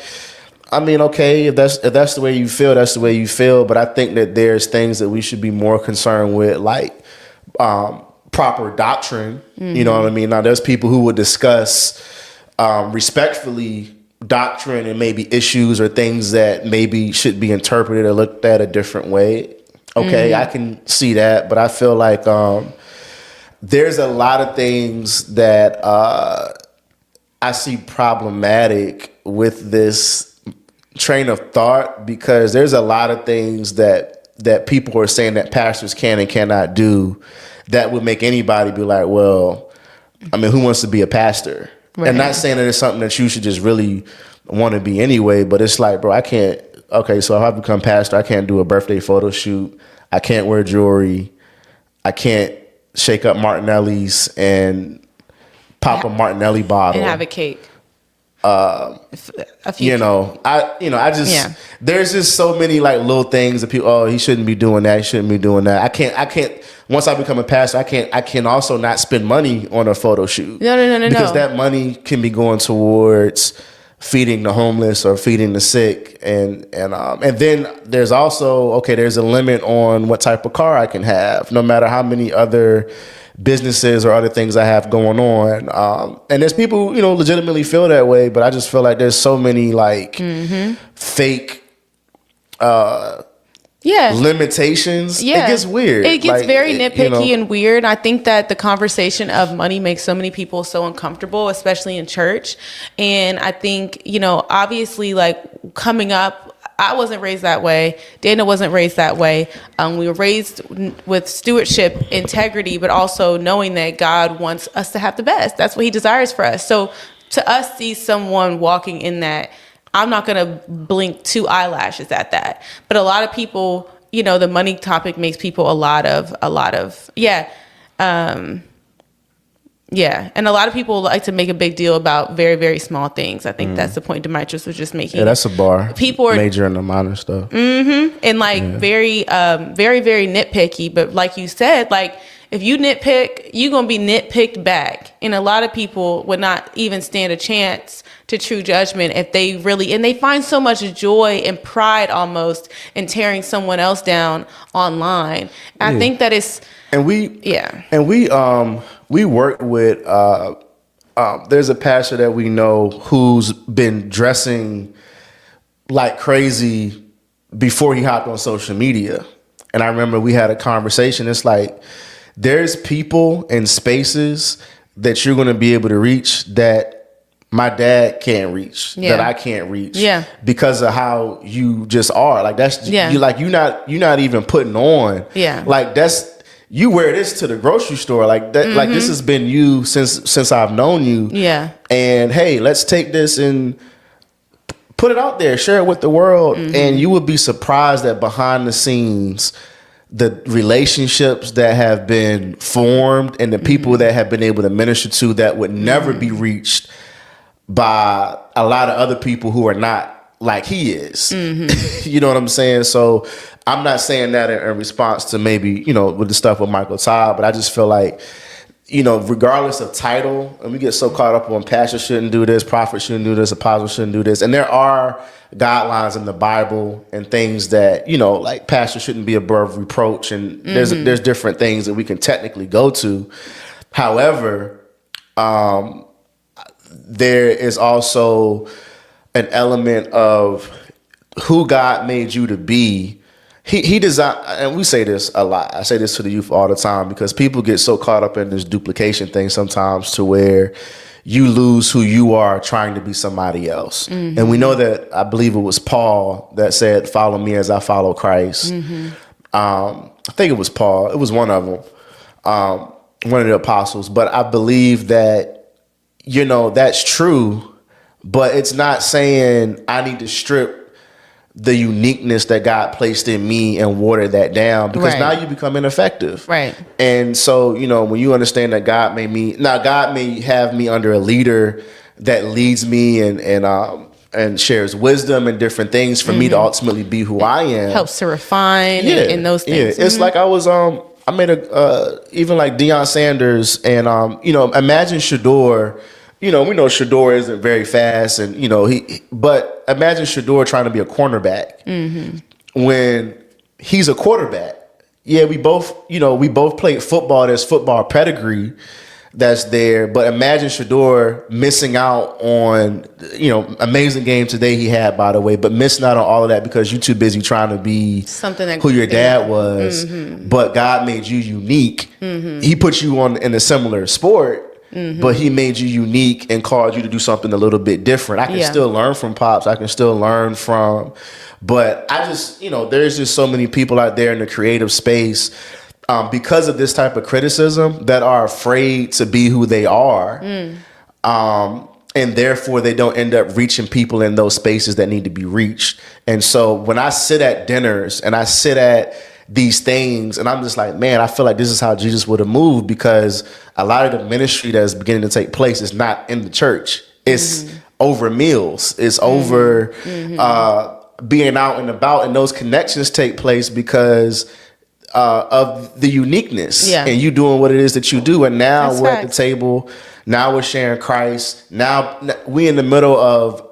I mean, okay, if that's the way you feel, that's the way you feel. But I think that there's things that we should be more concerned with, like proper doctrine. You know what I mean? Now, there's people who would discuss respectfully doctrine and maybe issues or things that maybe should be interpreted or looked at a different way. Okay, I can see that, but I feel like there's a lot of things that I see problematic with this train of thought, because there's a lot of things that people are saying that pastors can and cannot do that would make anybody be like, well, I mean, who wants to be a pastor? Right. And not saying that it's something that you should just really want to be anyway, but it's like, bro, I can't. Okay, so if I become pastor, I can't do a birthday photo shoot. I can't wear jewelry. I can't shake up Martinelli's and pop a Martinelli bottle and have a cake. I just there's just so many like little things that people, he shouldn't be doing that, he shouldn't be doing that. I can't once I become a pastor, I can also not spend money on a photo shoot. No. Because that money can be going towards feeding the homeless or feeding the sick, and then there's also, there's a limit on what type of car I can have, no matter how many other businesses or other things I have going on. And there's people who, legitimately feel that way, but I just feel like there's so many like fake limitations. It gets weird. It gets very nitpicky and weird. I think that the conversation of money makes so many people so uncomfortable, especially in church. And I think, obviously, like coming up, I wasn't raised that way. Dana wasn't raised that way. We were raised with stewardship, integrity, but also knowing that God wants us to have the best. That's what he desires for us. So to us, see someone walking in that, I'm not going to blink 2 eyelashes at that. But a lot of people, the money topic makes people a lot of, and a lot of people like to make a big deal about very, very small things. I think that's the point Demetrius was just making. Yeah, that's a bar. People are majoring in the minor stuff. And like very, very, very nitpicky. But like you said, like if you nitpick, you're going to be nitpicked back. And a lot of people would not even stand a chance to true judgment if they really, and they find so much joy and pride almost in tearing someone else down online. I think that it's, we work with, there's a pastor that we know who's been dressing like crazy before he hopped on social media. And I remember we had a conversation. It's like, there's people and spaces that you're going to be able to reach that my dad can't reach, that I can't reach, because of how you just are. Like that's you're not even putting on. Like that's, you wear this to the grocery store, like that. Like this has been you since I've known you. And hey, let's take this and put it out there, share it with the world, and you would be surprised that behind the scenes, the relationships that have been formed and the people that have been able to minister to that would never be reached by a lot of other people who are not like he is. You know what I'm saying? So I'm not saying that in response to maybe, with the stuff with Michael Todd, but I just feel like, regardless of title, and we get so caught up on pastor shouldn't do this, prophet shouldn't do this, apostle shouldn't do this. And there are guidelines in the Bible and things that, like pastor shouldn't be above reproach. And there's different things that we can technically go to. However, There is also an element of who God made you to be. He designed, and we say this a lot. I say this to the youth all the time because people get so caught up in this duplication thing sometimes to where you lose who you are trying to be somebody else. And we know that, I believe it was Paul that said, follow me as I follow Christ. I think it was Paul. It was one of them, one of the apostles. But I believe that, that's true, but it's not saying I need to strip the uniqueness that God placed in me and water that down, because now you become ineffective. Right. And so, when you understand that God may have me under a leader that leads me and shares wisdom and different things for me to ultimately be who I am. Helps to refine and those things. Yeah. It's like I was, I made even like Deion Sanders and, imagine Shador. We know Shador isn't very fast, and but imagine Shador trying to be a cornerback when he's a quarterback. Yeah, we both played football. There's football pedigree that's there, but imagine Shador missing out on amazing game today he had, by the way, but missing out on all of that because you're too busy trying to be something that who your dad was. But God made you unique. He put you in a similar sport. But he made you unique and called you to do something a little bit different. I can still learn from Pops. I can still learn from, but I just, there's just so many people out there in the creative space because of this type of criticism that are afraid to be who they are. And therefore they don't end up reaching people in those spaces that need to be reached. And so when I sit at dinners and I sit at these things, and I'm just like, man, I feel like this is how Jesus would have moved, because a lot of the ministry that's beginning to take place is not in the church. It's over meals. It's over being out and about, and those connections take place because of the uniqueness and you doing what it is that you do. And now we're at the table. Now we're sharing Christ. Now we in the middle of.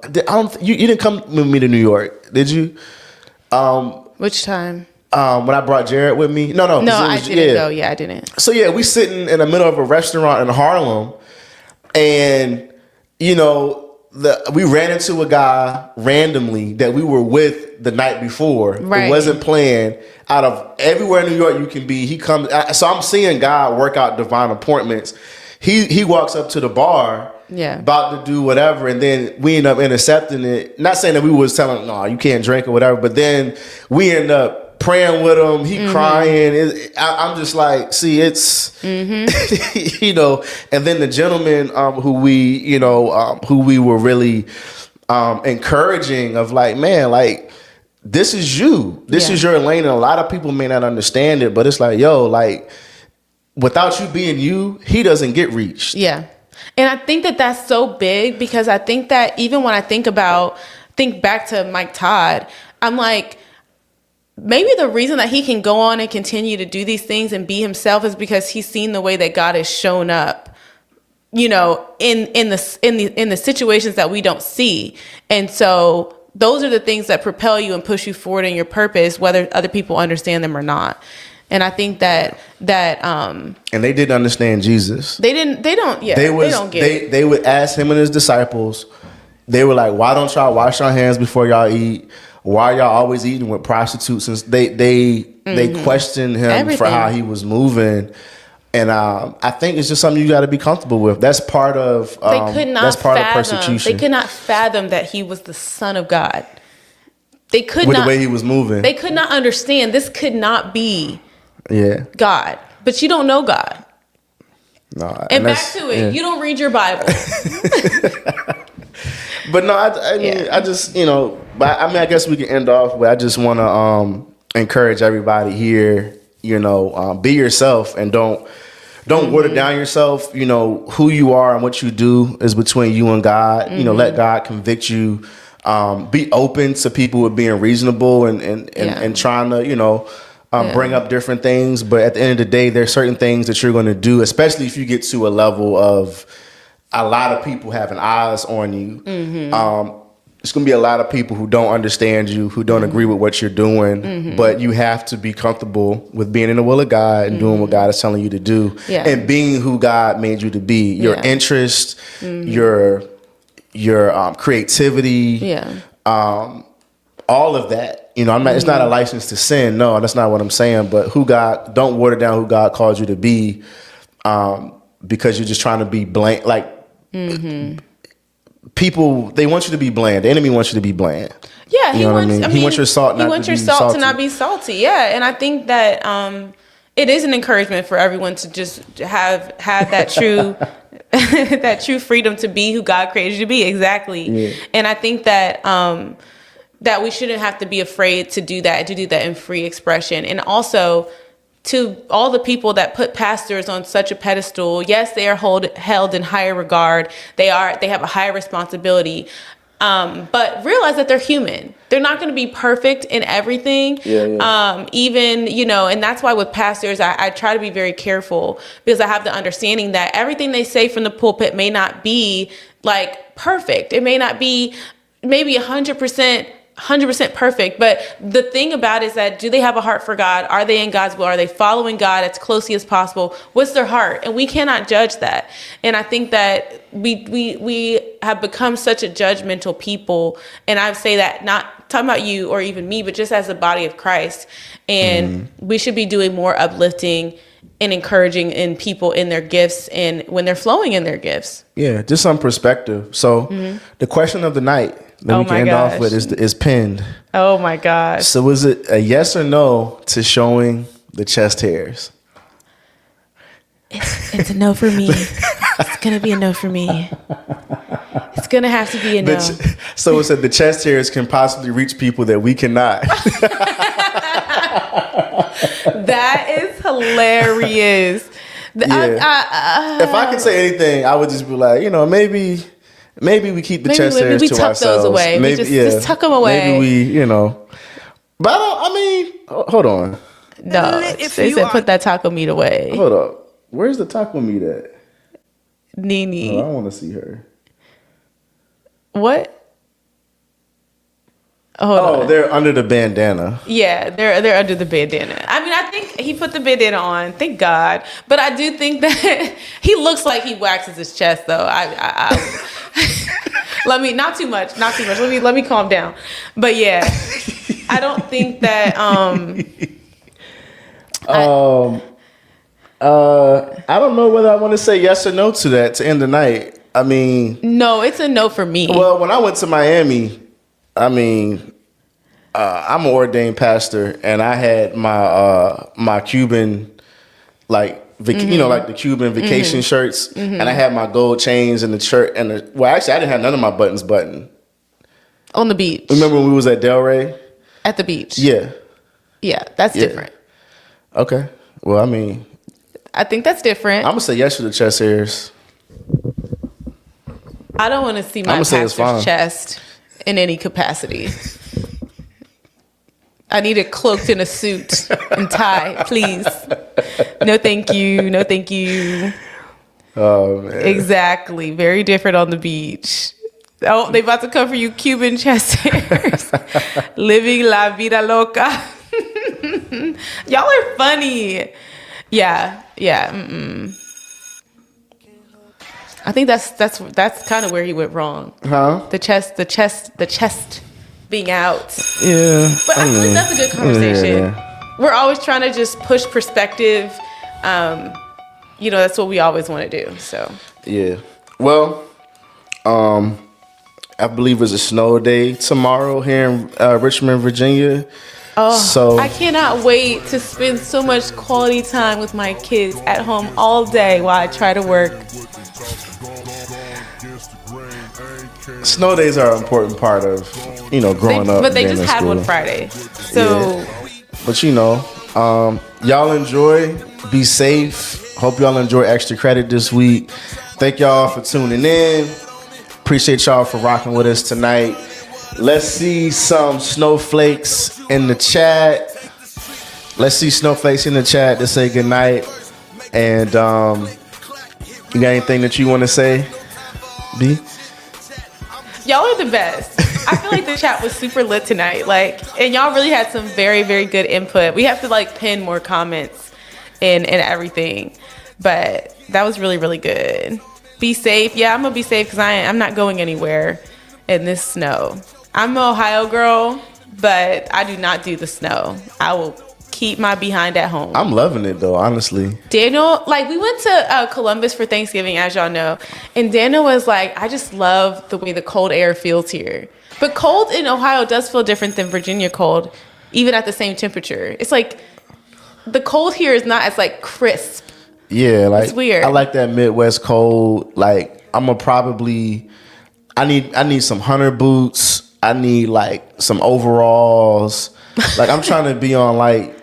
You didn't come with me to New York, did you? Which time? When I brought Jared with me. No, I didn't go. Yeah, I didn't. So we sitting in the middle of a restaurant in Harlem, and we ran into a guy randomly that we were with the night before. Right. It wasn't planned. Out of everywhere in New York you can be, he comes. So I'm seeing God work out divine appointments. He walks up to the bar, about to do whatever, and then we end up intercepting it. Not saying that we was telling him, no, you can't drink or whatever, but then we end up praying with him. He crying. I'm just like, see, it's and then the gentleman who we were really encouraging of, like, man, like, this is you. This is your lane, and a lot of people may not understand it, but it's like, yo, like, without you being you, he doesn't get reached. Yeah. And I think that that's so big, because I think that even when I think back to Mike Todd, I'm like, maybe the reason that he can go on and continue to do these things and be himself is because he's seen the way that God has shown up, in the situations that we don't see. And so those are the things that propel you and push you forward in your purpose, whether other people understand them or not. And I think that and they didn't understand Jesus. They don't get it. They would ask him and his disciples, they were like, why don't y'all wash your hands before y'all eat? Why are y'all always eating with prostitutes? And they questioned him for how he was moving. And I think it's just something you got to be comfortable with. That's part of of persecution. They could not fathom that he was the Son of God. They could with the way he was moving. They could not understand this could not be God. But you don't know God. No, and back to it, you don't read your Bible. But no, I just, but I mean, I guess we can end off with, I just want to encourage everybody here, be yourself, and don't water down yourself. Who you are and what you do is between you and God. Let God convict you. Be open to people with being reasonable and trying to, bring up different things. But at the end of the day, there's certain things that you're going to do, especially if you get to a level of a lot of people having eyes on you. it's going to be a lot of people who don't understand you, who don't agree with what you're doing, but you have to be comfortable with being in the will of God and doing what God is telling you to do and being who God made you to be. Your interest, your creativity, all of that. You know, I'm not. It's not a license to sin. No, that's not what I'm saying. But don't water down who God called you to be, because you're just trying to be bland. Like people, they want you to be bland. The enemy wants you to be bland. Yeah, he wants your salt. He wants your salt to not be salty. Yeah, and I think that it is an encouragement for everyone to just have that true. That true freedom to be who God created you to be. Exactly. And I think that that we shouldn't have to be afraid to do that in free expression. And also to all the people that put pastors on such a pedestal, yes, they are held in higher regard. They have a higher responsibility. But realize that they're human. They're not going to be perfect in everything. Even, you know, and that's why with pastors, I try to be very careful, because I have the understanding that everything they say from the pulpit may not be like perfect. It may not be maybe 100% perfect. But the thing about it is that, do they have a heart for God? Are they in God's will? Are they following God as closely as possible? What's their heart? And we cannot judge that. And I think that we have become such a judgmental people. And I say that not talking about you or even me, but just as a body of Christ. And we should be doing more uplifting and encouraging in people in their gifts and when they're flowing in their gifts. Yeah, just some perspective. So the question of the night that we can end off with is pinned. Oh my gosh. So was it a yes or no to showing the chest hairs? It's a no for me. It's going to be a no for me. It's going to have to be a no. So it said the chest hairs can possibly reach people that we cannot. That is hilarious. If I could say anything, I would just be like, you know, maybe we keep the chest hairs to ourselves. Those away. Maybe just tuck them away. Maybe we, you know. But hold on. No, they said put that taco meat away. Hold up. Where's the taco meat at? Nene. Oh, I want to see her. What? Hold on. They're under the bandana. Yeah, they're under the bandana. I mean, I think he put the bandana on. Thank God. But I do think that he looks like he waxes his chest, though. Not too much. Let me calm down. But yeah, I don't think that. I don't know whether I want to say yes or no to that to end the night. I mean, no, it's a no for me. Well, when I went to Miami, I'm an ordained pastor, and I had my Cuban you know, like the Cuban vacation shirts, and I had my gold chains and the shirt actually I didn't have none of my buttons buttoned. On the beach. Remember when we was at Delray? At the beach. Yeah. Yeah, that's different. Okay. Well, I mean, I think that's different. I'm gonna say yes to the chest hairs. I don't want to see my pastor's chest in any capacity. I need it cloaked in a suit and tie, please. No, thank you. No, thank you. Oh, man. Exactly. Very different on the beach. Oh, they about to come for you, Cuban chest hairs. Living la vida loca. Y'all are funny. Yeah. I think that's kind of where he went wrong. Huh? The chest being out. Yeah. But I think that's a good conversation. Yeah. We're always trying to just push perspective. You know, that's what we always want to do. So. Yeah. Well, I believe it's a snow day tomorrow here in Richmond, Virginia. Oh, so I cannot wait to spend so much quality time with my kids at home all day while I try to work. Snow days are an important part of, you know, growing up. But they just had one Friday. So. Yeah. But, you know, y'all enjoy. Be safe. Hope y'all enjoy Extra Credit this week. Thank y'all for tuning in. Appreciate y'all for rocking with us tonight. Let's see some snowflakes in the chat. Let's see snowflakes in the chat to say goodnight. And you got anything that you want to say, B? Y'all are the best. I feel like the chat was super lit tonight. Like, and y'all really had some very, very good input. We have to like pin more comments and everything. But that was really, really good. Be safe. Yeah, I'm gonna be safe because I'm not going anywhere in this snow. I'm an Ohio girl, but I do not do the snow. I will keep my behind at home. I'm loving it though, honestly. Daniel, like we went to Columbus for Thanksgiving, as y'all know, and Daniel was like, I just love the way the cold air feels here. But cold in Ohio does feel different than Virginia cold, even at the same temperature. It's like the cold here is not as like crisp. Yeah, like it's weird. I like that Midwest cold. Like I'm gonna probably, I need some hunter boots. I need like some overalls. Like I'm trying to be on like,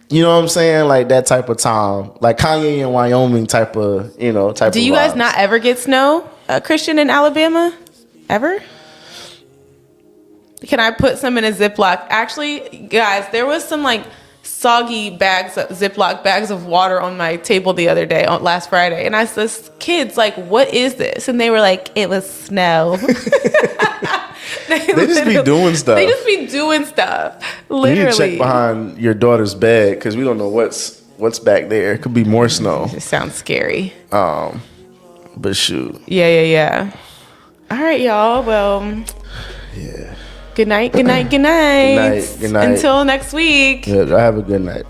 you know what I'm saying? Like that type of time, like Kanye in Wyoming type of, type of. Do you guys not ever get snow, Christian, in Alabama? Ever? Can I put some in a Ziploc? Actually, guys, there was some like soggy Ziploc bags of water on my table the other day, last Friday. And I said, kids, like, what is this? And they were like, it was snow. They just be doing stuff. They just be doing stuff. Literally. You need to check behind your daughter's bed because we don't know what's back there. It could be more snow. It sounds scary. But shoot. Yeah. All right, y'all. Well, yeah. Good night. Good night. Until next week. Yeah, have a good night.